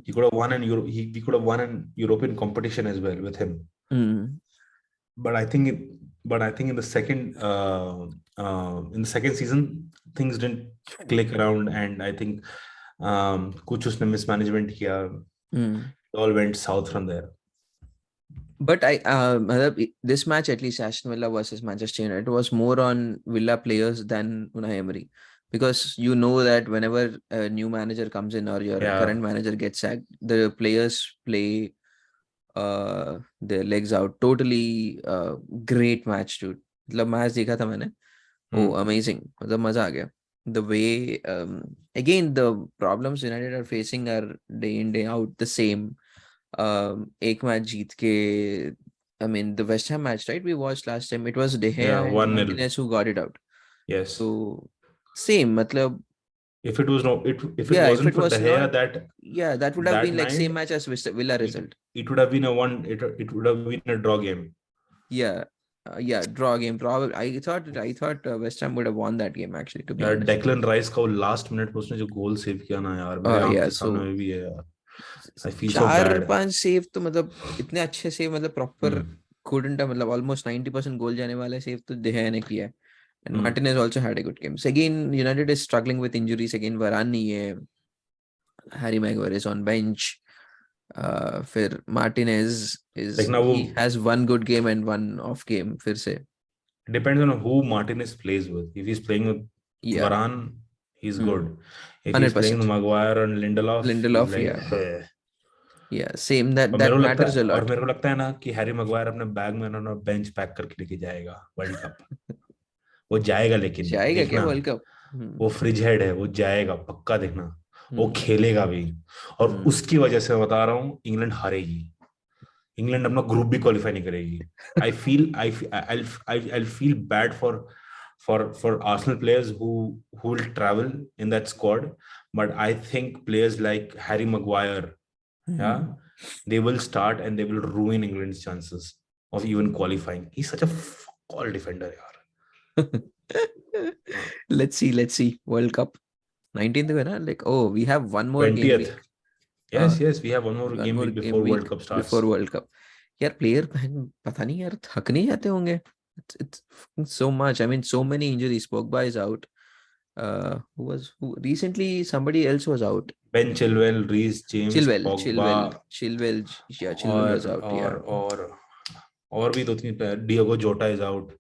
He could have won we could have won an European competition as well with him. But I think in the second season things didn't click around, and I think कुछ उसने mismanagement किया. It all went south from there. But this match, at least Aston Villa versus Manchester United, was more on Villa players than Unai Emery, because you know that whenever a new manager comes in or your current manager gets sacked, the players play their legs out. Totally great match, dude. मतलब match देखा था मैंने. Oh, amazing. मतलब मजा आ गया. The way again the problems United are facing are day in day out the same. एक match जीत के, I mean the West Ham match, right? We watched last time. It was De Gea and Martinez who got it out. Yes. So same, मतलब. If it wasn't for De Gea, that would have been like same match as Villa result. It would have been it would have been a draw game. Yeah. Draw game. Probably. I thought West Ham would have won that game actually. To be honest. Declan Rice का last minute उसने जो goal save किया ना यार, मेरे आंख के सामने में भी है यार. I feel so bad. 4-5 save तो मतलब इतने अच्छे से, मतलब प्रॉपर couldn't have, मतलब almost 90% goal जाने वाला save तो De Gea ने किया है. And Martinez also had a good game. So again, United is struggling with injuries. Again, Varane नहीं है. Harry Maguire is on bench. फिर Martinez is he has one good game and one off game फिर से. Depends on who Martinez plays with. If he's playing with Varane, he's good. If he's playing with Maguire and Lindelof, he's like, yeah, same. That matters a lot. और मेरे को लगता है ना कि Harry Maguire अपने बैग में ना बेंच पैक करके लेके जाएगा वर्ल्ड कप. वो जाएगा, लेकिन जाएगा क्या वर्ल्ड कप? वो फ्रिज हेड है, वो जाएगा पक्का, देखना. वो खेलेगा भी. और उसकी वजह से मैं बता रहा हूँ इंग्लैंड हारेगी. इंग्लैंड अपना ग्रुप भी क्वालिफाई नहीं करेगी. I feel bad for Arsenal players who will travel in that squad, but I think players like Harry Maguire, they will start and they will ruin England's chances of even qualifying. He's such a all defender, yaar. Let's see. World Cup 19th है ना? Like, oh, we have one more 20th. game week. Yes, we have one more game week before World Cup starts. Before World Cup. यार player पता नहीं यार थक नहीं जाते होंगे. It's so much. I mean, so many injuries. Pogba is out. Who recently somebody else was out. Ben Chilwell, Reece James, Pogba. Chilwell was out. और भी दो तीन player. Diogo Jota is out.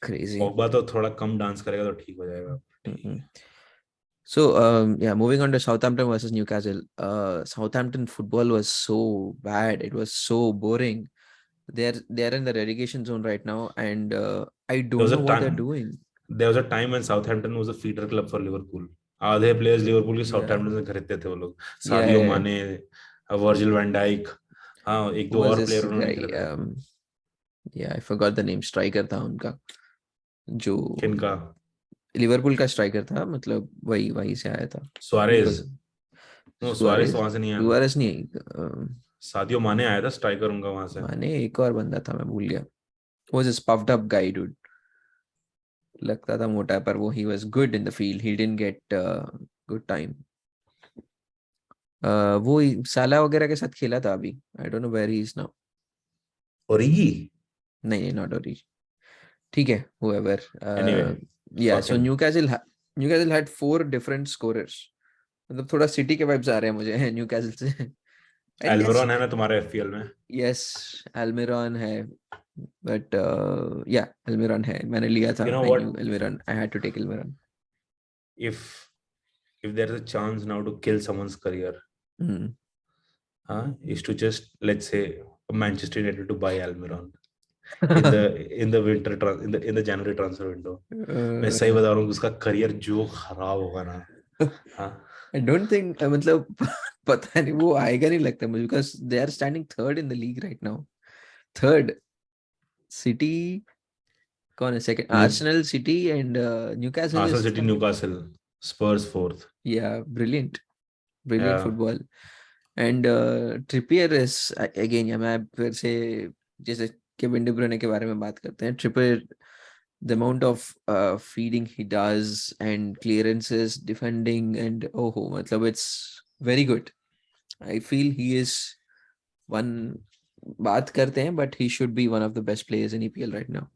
Crazy. Pogba तो थोड़ा कम dance करेगा तो ठीक हो जाएगा. So, moving on to Southampton versus Newcastle. Southampton football was so bad. It was so boring. They're in the relegation zone right now, and I don't know what they're doing. There was a time when Southampton was a feeder club for Liverpool. आधे players Liverpool के Southampton से खरीदते थे वो लोग. Sadio Mane, Virgil van Dijk. हाँ, एक दो और player उन्होंने खरीदा. Yeah, I forgot the name. Striker था उनका. जो किनका? लिवरपूल का स्ट्राइकर था, मतलब वही से आया था. सुआरेज. नो, सुआरेज वहां से नहीं आया. सुआरेज नहीं, सादियो माने आया था स्ट्राइकर उनका वहां से. माने एक और बंदा था, मैं भूल गया. Was this puffed up guy, dude. लगता था मोटा, पर वो he was good in the field. He didn't get good time. वो साला वगैरह के साथ खेला था अभी. I don't know where he is now. ओरिगी? नहीं, not ओरिगी. ठीक है, whoever. Anyway. Yeah, so Newcastle had 4 different scorers. मतलब थोड़ा सिटी के वाइब्स आ रहे हैं मुझे न्यूकासल से. एल्मिरॉन है ना तुम्हारे एफपीएल में? Yes, एल्मिरॉन है, but एल्मिरॉन है. मैंने लिया था. एल्मिरॉन. I had to take एल्मिरॉन. If there is a chance now to kill someone's career, is to just, let's say, Manchester United to buy Almiron in the January transfer window. मैं सही बता रहा हूँ, उसका करियर जो खराब होगा ना. I don't think, मतलब पता नहीं, वो आएगा नहीं लगता मुझे, because they are standing 3rd in the league right now. 3rd. City कौन है second? Arsenal, City and Newcastle. Arsenal, City, Newcastle. Spurs 4th. Yeah, brilliant football. And Trippier is again, मैं फिर से जैसे केविन डी ब्रुयने के बारे में बात करते हैं. Trippier, the amount of feeding he does and clearances, defending, and मतलब it's very good. I feel he is one. बात करते हैं, but he should be one of the best players in EPL right now.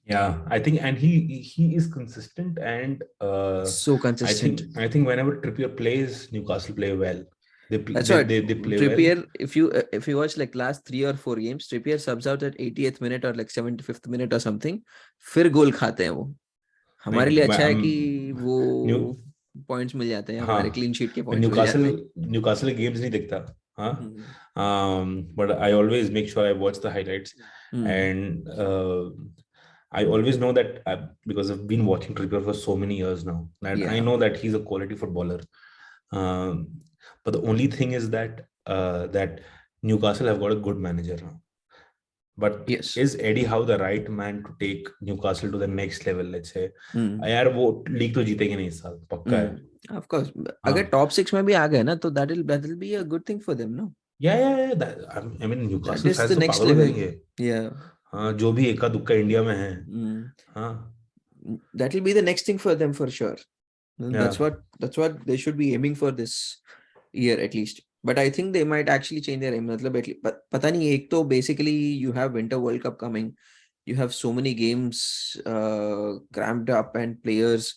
Yeah, I think, and he is consistent and so consistent. I think whenever Trippier plays, Newcastle play well. They play Trippier, well. If you watch like last 3 or 4 games, Trippier subs out at 80th minute or like 75th minute or something. फिर गोल खाते हैं वो. हमारे लिए अच्छा है कि वो पॉइंट्स मिल जाते हैं, हमारे क्लीन शीट के पॉइंट्स मिल जाते हैं. न्यूकासल गेम्स नहीं देखता. But I always make sure I watch the highlights. And I always know that because I've been watching Trippier for so many years now, and I know that he's a quality footballer. But the only thing is that Newcastle have got a good manager now. But is Eddie Howe the right man to take Newcastle to the next level? Let's say, यार वो league तो जीतेंगे नहीं इस साल, पक्का है. Of course, अगर top 6 में भी आ गए ना, तो that will be a good thing for them, no? Yeah. I mean, Newcastle fans तो पागल हो जाएंगे. Yeah. हाँ, जो भी एका दुक्का इंडिया में है. हाँ. That will be the next thing for them for sure. That's what they should be aiming for this year at least. But I think they might actually change their aim. मतलब पता नहीं, एक तो basically you have Winter World Cup coming. You have so many games cramped up and players,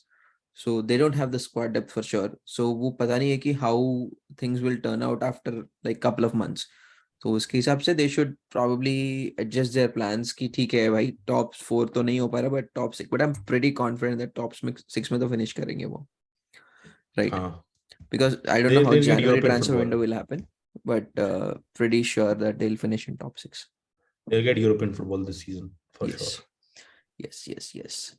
so they don't have the squad depth for sure. So वो पता नहीं है कि how things will turn out after like couple of months. तो उसके हिसाब से they should probably adjust their plans कि ठीक है भाई, top 4 तो नहीं हो पा रहा, but top 6. But I'm pretty confident that top 6 में तो finish करेंगे वो, right? हाँ, Because I don't know how they'll get January European transfer window football. will happen, but pretty sure that they'll finish in top 6. They'll get European football this season for sure. Yes. Yes, yes, yes.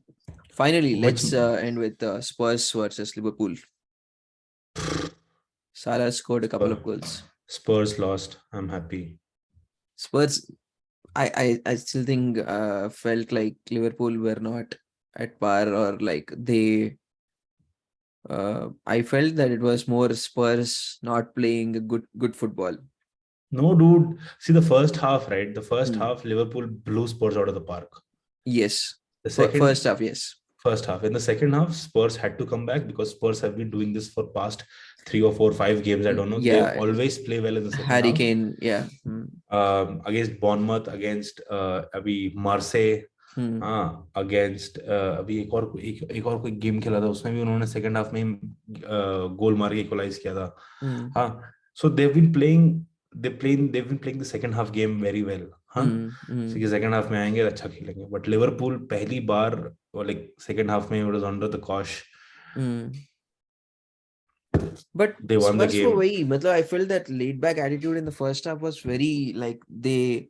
Finally, Which let's end with Spurs versus Liverpool. Salah scored a couple of goals. Spurs lost. I'm happy. Spurs, I still think felt like Liverpool were not at par, or like they. I felt that it was more Spurs not playing a good football. No, dude. See the first half, right? The first half, Liverpool blew Spurs out of the park. Yes. The second First half, yes. First half. In the second half, Spurs had to come back because Spurs have been doing this for past 3 or 4, 5 games. I don't know. Yeah. They always play well in the second Harry half. Kane, yeah. Against Bournemouth, against अभी Marseille, against अभी एक और कोई game खेला था, उसमें भी उन्होंने सेकंड हाफ में गोल मार के इक्वलाइज किया था. हाँ, so they've been playing the second half game very well. So कि second half में आएंगे अच्छा खेलेंगे. But Liverpool पहली बार like second half में was under the cosh. But they won the Spurs game. were very, I felt that laid back attitude in the first half was very like they.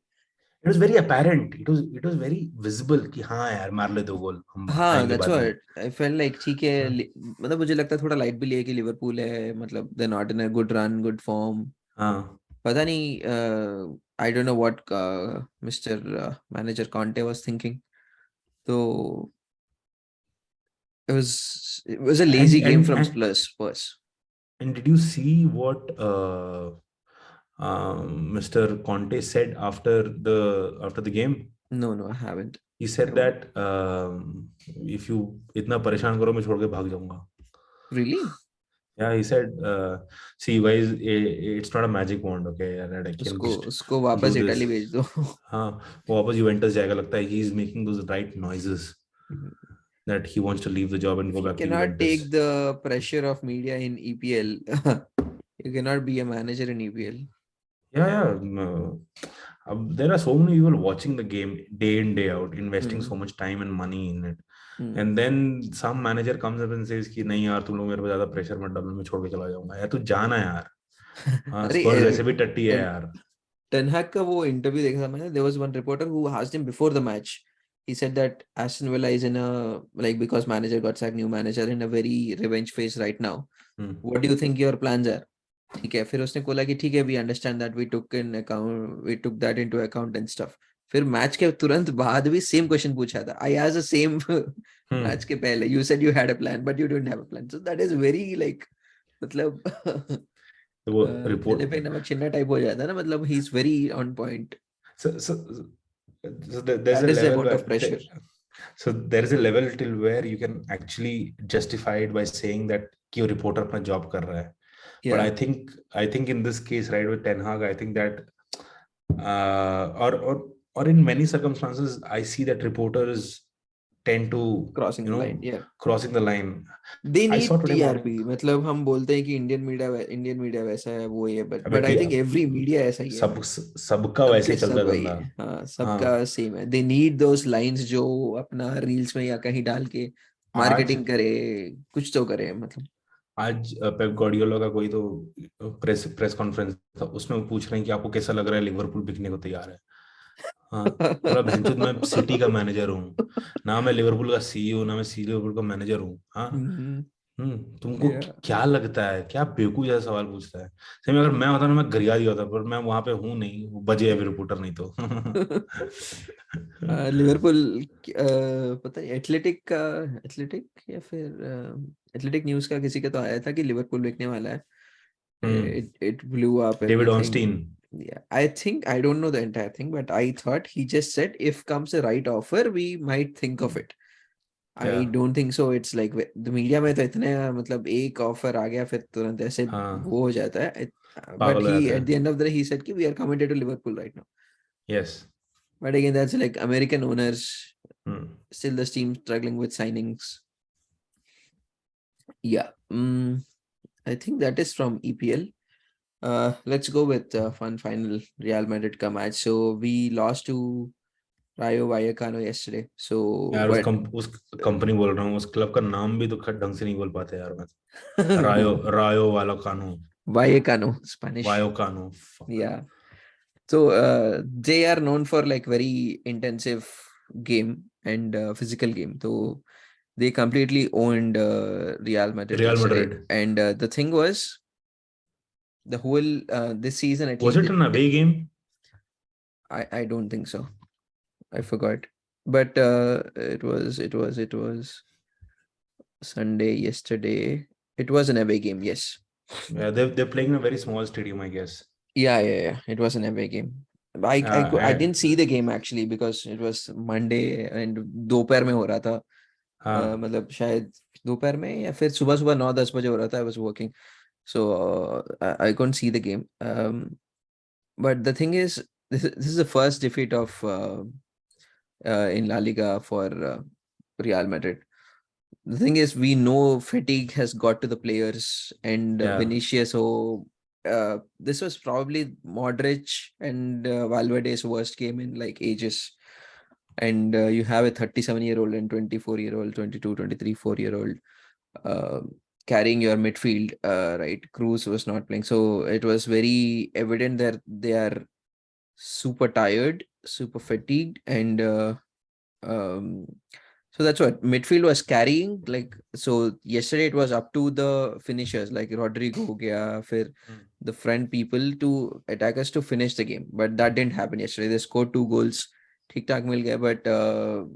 It was very apparent. It was very visible कि हाँ यार मार ले 2 गोल हम हाँ, आएंगे that's बाद में. what I felt like. ठीक है, मतलब मुझे लगता है थोड़ा लाइट भी लिया कि लिवरपूल है, मतलब they're not in a good run, good form. हाँ. पता नहीं, I don't know what Mr. Manager Conte was thinking. So it was a lazy game from Spurs. And did you see what Mr. Conte said after the game? No, I haven't. He said that if you इतना परेशान करो मैं छोड़ के भाग जाऊंगा. Really? Yeah, he said, see guys, it's not a magic wand, okay? And I can उसको वापस इटाली भेज दो. हाँ, वो वापस यूवेंटस जाएगा लगता है. He is making those right noises that he wants to leave the job and go back to Juventus. You cannot take the pressure of media in EPL. You cannot be a manager in EPL. Yeah. There are so many people watching the game day in, day out, investing so much time and money in it. And then some manager comes up and says कि नहीं यार तुम लोग मेरे पे ज्यादा pressure मत डालो, मैं छोड़ के चला जाऊंगा. यार तू जाना यार. हाँ, स्पर्स वैसे भी टट्टी है यार. Ten Hag का वो इंटरव्यू देखा था मैंने. There was one reporter who asked him before the match. He said that Aston Villa is in a, like, because manager got sacked, new manager in a very revenge phase right now. What do you think your plans are? ठीक है, फिर उसने बोला कि ठीक है, we understand that, we took that into account and stuff. फिर match के तुरंत बाद भी सेम क्वेश्चन पूछा था. I asked the same match के पहले. You said you had a plan, but you didn't have a plan. So that is very like, मतलब वो रिपोर्ट पे नमक छिन्ना टाइप हो जाता है ना, मतलब he is very on point. So there's a level of pressure. So there is a level till where you can actually justify it by saying that कि वो रिपोर्टर अपना जॉब कर रहा है. But I think in this case, right, with Ten Hag, I think that or in many circumstances, I see that reporters tend to crossing the line. Yeah, crossing the line. They need TRP. मतलब हम बोलते हैं कि Indian media वैसा है, वो ये, but I think every media ऐसा ही है. सबका वैसे चलता है धंधा. हाँ, सबका सेम है. They need those lines जो अपना रील्स में या कहीं डाल के मार्केटिंग करे, कुछ तो करे. मतलब आज पेप गार्डियोला का कोई तो प्रेस कॉन्फ्रेंस था, उसमें वो पूछ रहे हैं कि आपको कैसा लग रहा है लिवरपूल बिकने को तैयार है. हाँ, बोला भैंचोद मैं सिटी का मैनेजर हूँ ना, मैं लिवरपूल का सीईओ ना, मैं लिवरपूल का मैनेजर हूँ. हाँ, तुमको क्या लगता है, क्या बेवकूफ जैसा सवाल पूछता है. सही में अगर मैं होता ना, मैं गरिया दिया होता, पर मैं वहां पे हूँ नहीं, वो बजे अभी रिपोर्टर नहीं तो. लिवरपूल पता नहीं, एथलेटिक या फिर एथलेटिक न्यूज का किसी का तो आया था कि लिवरपूल बिकने वाला है. It blew up. David Ornstein. Yeah, I think I don't know the entire thing, but I thought he just said if comes a right offer, we might think of it. I don't think so. It's like the media में तो इतने, मतलब एक offer आ गया फिर तुरंत ऐसे वो हो जाता है. But पागल हो he, जाते at the हैं. end of the day, he said कि we are committed to Liverpool right now. Yes. But again, that's like American owners. Hmm. Still, the team struggling with signings. Yeah. I think that is from EPL. Let's go with fun final Real Madrid का match. So we lost to Rayo Vallecano yesterday. So यार what? उस company बोल रहा हूँ, उस club का नाम भी तो ढंग से नहीं बोल पाते यार मैं. रायो रायो वाला कानो. Vallecano, Spanish. वायो कानो. Yeah. So they are known for like very intensive game and physical game. So they completely owned Real Madrid Real yesterday. Madrid. And the thing was, the whole this season at Was least, it an away game? I don't think so. I forgot. But it was Sunday yesterday. It was an away game. Yes. Yeah, they're playing in a very small stadium, I guess. Yeah. It was an away game. I And, didn't see the game actually because it was Monday and दोपहर में हो रहा था. हाँ. मतलब शायद दोपहर में या फिर सुबह सुबह 9-10 बजे हो रहा था. I was working, so I couldn't see the game. But the thing is, this is the first defeat of in La Liga for Real Madrid. The thing is, we know fatigue has got to the players and Yeah. Vinicius. So this was probably Modric and Valverde's worst game in like ages. And you have a 37-year-old and 24-year-old, 22, 23, 4-year-old uh, carrying your midfield, right? Cruz was not playing. So it was very evident that they are super tired, super fatigued, and um, so that's what midfield was carrying. Like, so yesterday it was up to the finishers like Rodrigo ho gaya, fir the front people to attackers to finish the game. But that didn't happen yesterday. They scored 2 goals. ठीक ठाक मिल गया, but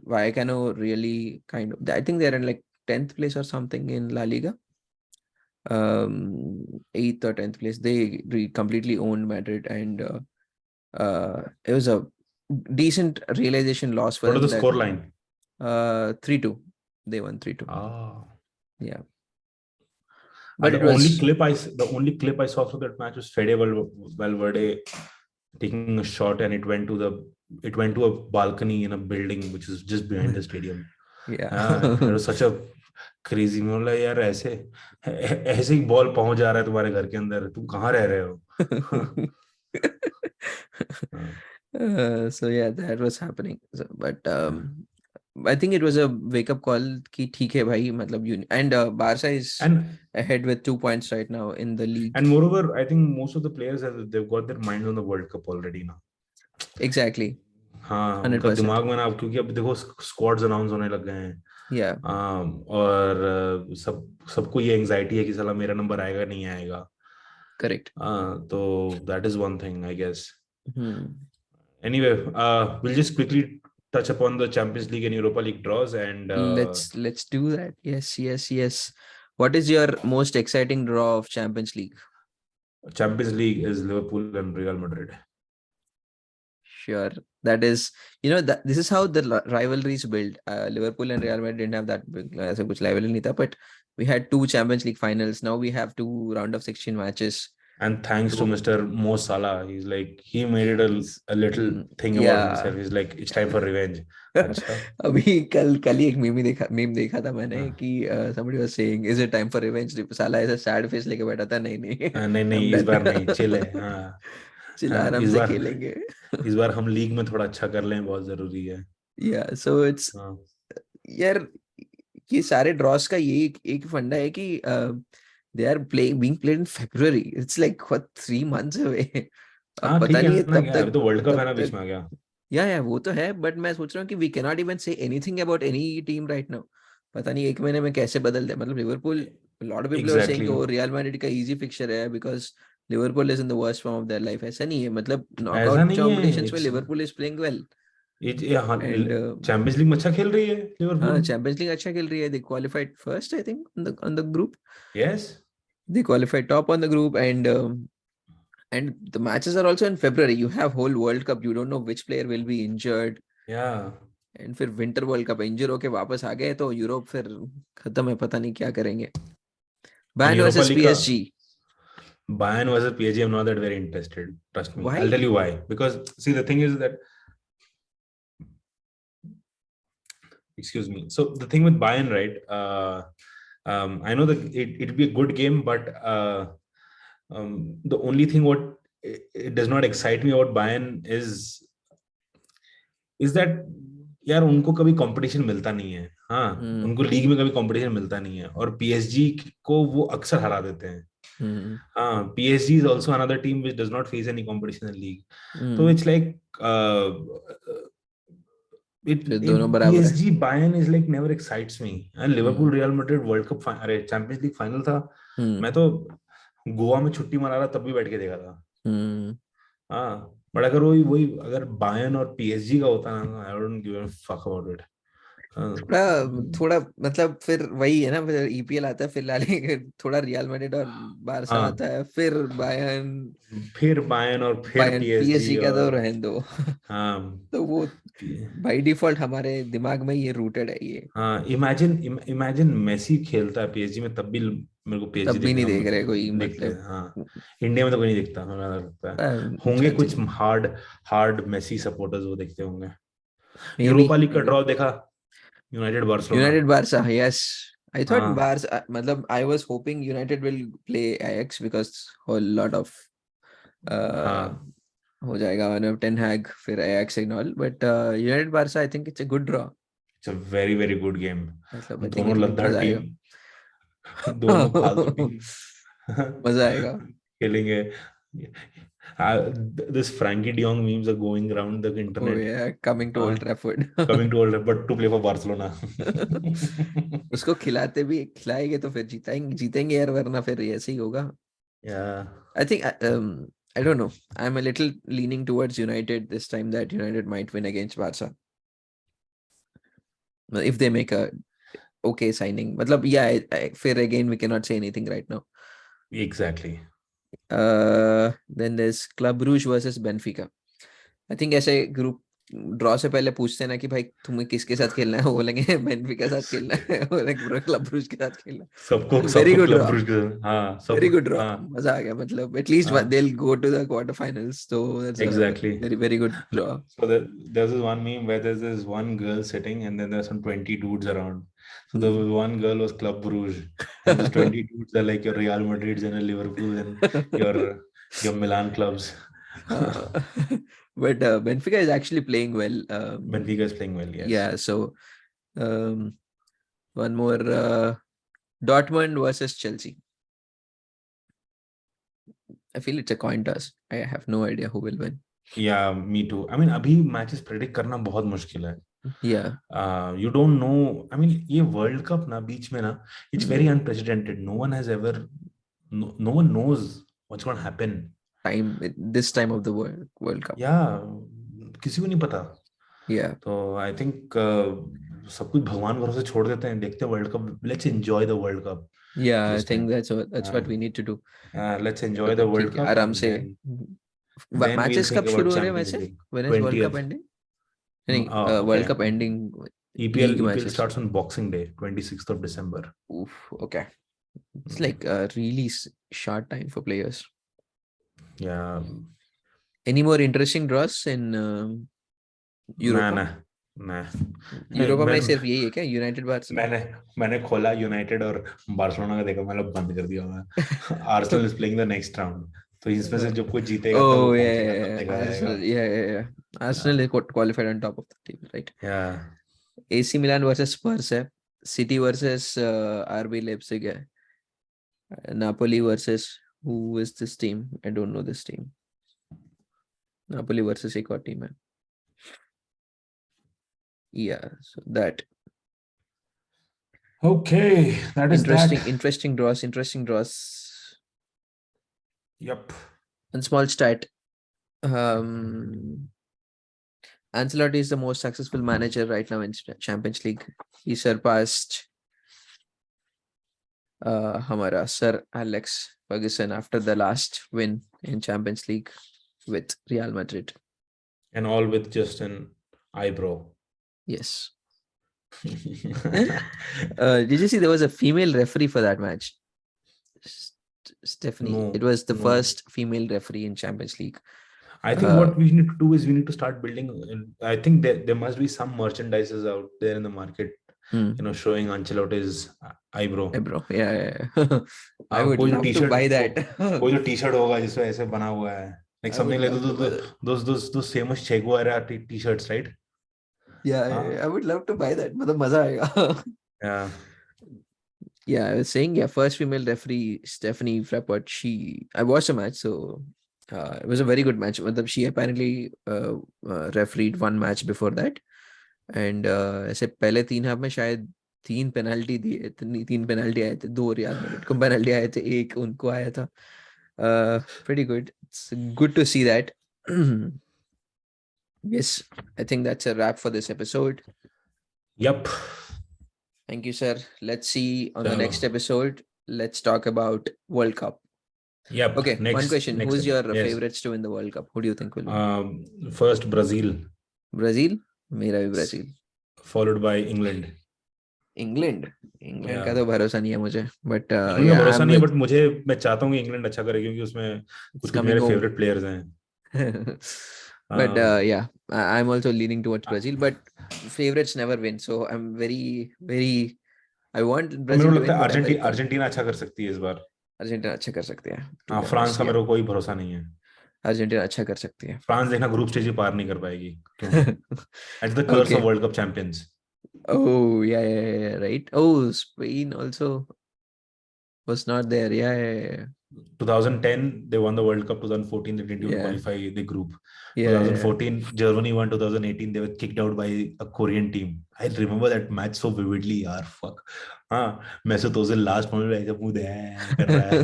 Vallecano really kind of, I think they're in like 10th place or something in La Liga. 8th or 10th place. They completely owned Madrid, and it was a decent realization loss for What is them the that score line? 3-2. They won 3-2. Ah. Yeah. And But it was the only clip I saw for that match was Fede Valverde taking a shot, and it went to a balcony in a building which is just behind the stadium. yeah. It was such a crazy. बोला यार ऐसे ही ball पहुंच जा रहा है तुम्हारे घर के अंदर, तुम कहाँ रह रहे हो? So yeah, that was happening. So, but I think it was a wake up call कि ठीक है भाई, मतलब and Barca is and ahead with 2 points right now in the league. and moreover, I think most of the players they've got their minds on the World Cup already now. Exactly. हाँ, उनका 100%. दिमाग में ना, क्योंकि अब देखो squads announce होने लग गए हैं. Yeah. और सबको ये एंजाइटी है कि साला मेरा नंबर आएगा नहीं आएगा. Correct. तो that is one thing, I guess. Anyway, We'll just quickly touch upon the Champions League and Europa League draws, and let's do that. Yes. What is your most exciting draw of Champions League? Champions League is Liverpool and Real Madrid. Sure. That is, that this is how the rivalries build. Liverpool and Real Madrid didn't have that big ऐसा कुछ rivalry नहीं था, but we had 2 Champions League finals. Now we have 2 round of 16 matches. And thanks to Mr. Mo Salah, he made it a little thing about himself. He's like, it's time for revenge. अच्छा. अभी कल ही एक meme देखा था मैंने कि somebody was saying, is it time for revenge? साला ऐसा sad face लेके बैठा था. नहीं नहीं इस बार नहीं, चिल है. हाँ, चिल आराम से खेलेंगे. इस बार हम लीग में थोड़ा अच्छा कर लें, बहुत जरूरी है. Yeah, so it's यार ये सारे ड्रॉस का ये एक फंडा है कि they are being played in February. It's like what 3 months away. हाँ, पता नहीं है तब अभी तो वर्ल्ड कप है ना तक बीच में आ गया. या वो तो है, बट मैं सोच रहा हूँ कि we cannot even say anything about any team right now. पता नहीं 1 महीने में कैसे बदल दे. मतलब Liverpool, a lot of people are saying कि वो रियल मैड्रिड का इजी फिक्सचर है because Liverpool is in the worst form of their life. ऐसा नहीं है. मतलब नॉकआउट कॉम्पिटिशंस में Liverpool is playing well. And champions league में अच्छा खेल रही है लिवरपूल. हाँ, चैंपियंस लीग अच्छा खेल रही है. They qualified first, I think, on the group. Yes. They qualified top on the group, and the matches are also in February. You have whole World Cup. You don't know which player will be injured. Yeah. And फिर Winter World Cup इंजर होके वापस आ गए तो Europe फिर खत्म है. पता नहीं क्या करेंगे. Bayern versus PSG. Bayern versus PSG, I'm not that very interested. Trust me. Why? I'll tell you why. Because see, the thing is that, excuse me. So the thing with Bayern, right? I know that it'll be a good game, but the only thing what it does not excite me about Bayern is that यार उनको कभी competition मिलता नहीं है. हाँ, उनको league में कभी कंपटीशन मिलता नहीं है, और पीएसजी को वो अक्सर हरा देते हैं. हाँ, PSG is also another team which does not face any competition in league. तो इट्स लाइक दोनों बराबर है. PSG Bayern is like never excites me. And Liverpool Real Madrid World Cup अरे चैंपियंस लीग फाइनल था, मैं तो गोवा में छुट्टी मना रहा तब भी बैठ के देखा था. हाँ, बट अगर वही अगर बायर्न और पीएसजी का होता ना, I don't give a fuck about it. थोड़ा मतलब फिर वही है ना, फिर ईपीएल आता है, फिर लालिगा, थोड़ा रियल मैड्रिड और बारसा आता है, फिर बायर्न और फिर बायर्न पीएसजी पीएसजी का तो और रहने दो. हाँ. तो वो बाय डिफॉल्ट हमारे दिमाग में ये रूटेड है ये. हाँ, इमेजिन मेसी खेलता है पीएसजी में, तब भी मेरे को पीएसजी तब भी नहीं देखने देख रहे का कोई, देखते हैं. मतलब हाँ, इंडिया में तो कोई नहीं दिखता, मुझे लगता है. होंगे कुछ हार्ड मेसी सपोर्टर्स, वो देखते होंगे. मे बी यूरोपा लीग का ड्रॉ देखा, United Barcelona. United Barca. Yes, I thought हाँ बारसा, मतलब I was hoping United will play Ajax because whole lot of हाँ, हो जाएगा वन टेन हैग, फिर Ajax and all, but United Barca I think it's a good draw. It's a very very good game. मतलब I दोनों think Ladakh मजा आएगा. Team, दोनों फालतू टीम मजा आएगा. खेलेंगे. This Frankie De Jong memes are going around the Oh internet. yeah, coming to Old Trafford. Coming to Old Trafford, but to play for Barcelona. उसको खिलाएंगे तो फिर जीतेंगे यार, वरना फिर ऐसे ही होगा. Yeah. I think I don't know. I'm a little leaning towards United this time, that United might win against Barca if they make a okay signing. Matlab, yeah, fair again, we cannot say anything right now. Exactly. Then there's Club Brugge versus Benfica. I think ऐसे group draw से पहले पूछते हैं ना कि भाई तुम्हें किसके साथ खेलना है, वो बोलेंगे बेनफिका के साथ खेलना है, बोलेंगे पूरा क्लब ब्रूज के साथ खेलना है. वेरी सबको गुड क्लब ड्रॉ, ब्रूज के. हाँ, सब. Very good draw. हाँ, मजा आ गया. मतलब एटलीस्ट हाँ. they'll go to the quarter finals, so that's a Exactly. very very good draw. So there's this one meme where there's this one girl sitting and then there's some 20 dudes around. So the one girl was Club Brugge, and these 20 dudes are like your Real Madrids and your Liverpool and your Milan clubs. But Benfica is actually playing well. Benfica is playing well, yes. Yeah, so one more, Dortmund versus Chelsea. I feel it's a coin toss. I have no idea who will win. Yeah, me too. I mean, अभी matches predict करना बहुत मुश्किल है. Yeah. You don't know. I mean, ये World Cup ना बीच में ना, it's very unprecedented. No one has ever, no one knows what's going to happen. This time of the World Cup. Yeah, किसी को नहीं पता. Yeah. तो I think सब कुछ भगवान भरोसे छोड़ देते हैं, देखते हैं World Cup. Let's enjoy the World Cup. Yeah, I think that's what we need to do. Let's enjoy the World Cup आराम and से. then we'll Matches think कब about शुरू हो रहे हैं Champions वैसे? League. When is World Cup 20th. ending? नहीं, Okay. World Cup ending. EPL matches starts on Boxing Day, 26th of December. Oof, okay. It's like a really short time for players. Yeah. Any more interesting draws in Europa? Nah. Europa में सिर्फ यही है क्या, United Barca? मैंने खोला United और Barcelona का देखा, मतलब बंद कर दिया मैं. Arsenal is playing the next round, तो इसमें से जो कोई जीतेगा तब वो पहुंचेगा, तब देखा जाएगा. Arsenal is qualified on top of the table, right? Yeah. AC Milan versus Spurs है, City versus RB Leipzig है, Napoli versus who is this team? I don't know this team. Napoli versus एक और team है. Yeah, so that. Okay, that is interesting draws. Yep. And small stat. Ancelotti is the most successful manager right now in Champions League. He surpassed Hamara Sir Alex Ferguson after the last win in Champions League with Real Madrid. And all with just an eyebrow. Yes. Did you see there was a female referee for that match? Stephanie. No, It was the no. first female referee in Champions League. I think what we need to do is we need to start building. I think there must be some merchandises out there in the market, showing Ancelotti's eyebrow. Bro, yeah. I would कोई जो love to T-shirt buy that. कोई जो T-shirt होगा जिसमें ऐसे बना हुआ है, like I would something like love to buy that. those famous Che Guevara t-shirts, right? Yeah, I would love to buy that. मतलब मजा आएगा. Yeah. Yeah, I was saying, first female referee, Stephanie Frappert, I watched a match, so it was a very good match. She apparently refereed one match before that. And ऐसे पहले 3 half में शायद 3 penalty दिए, 3 penalty आए थे, 2 real Madrid को penalty आए थे, 1 उनको आया था. Pretty good. It's good to see that. Yes, I think that's a wrap for this episode. Yep. Thank you, sir. Let's see on the Chalo. next episode. Let's talk about World Cup. Yep. Okay, one question. Who's your yes. favorites to win the World Cup? Who do you think will win? First, Brazil. Brazil? मेरा भी Brazil. Followed by England. England का तो भरोसा नहीं है मुझे, but England का भरोसा नहीं है, बट मैं चाहता हूँ कि इंग्लैंड अच्छा करे, क्योंकि उसमें कुछ मेरे फेवरेट प्लेयर्स हैं. But yeah, I'm also leaning towards Brazil, but favorites never win, so I'm very I want Brazil to win, but I'm very Argentina अच्छा कर सकती है इस बार. अर्जेंटीना अच्छा कर सकते हैं. हाँ, फ्रांस का मेरे को कोई भरोसा नहीं है. अर्जेंटीना अच्छा कर सकती है. फ्रांस देखना ग्रुप स्टेज ही पार नहीं कर पाएगी, क्योंकि it's the curse of World Cup champions. Oh yeah, right. Oh, Spain also was not there. Yeah. 2010 they won the World Cup. 2014 they didn't even qualify the group. 2014 Germany won. 2018 they were kicked out by a Korean team. I remember that match so vividly. Yaar, fuck. Mesut Ozil last moment ऐसे मुंह दे कर रहा है.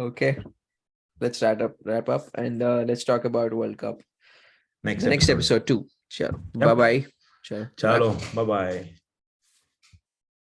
Okay, let's wrap up and let's talk about World Cup. Next episode too. Sure. Yep. Bye bye. Chalo. Bye bye.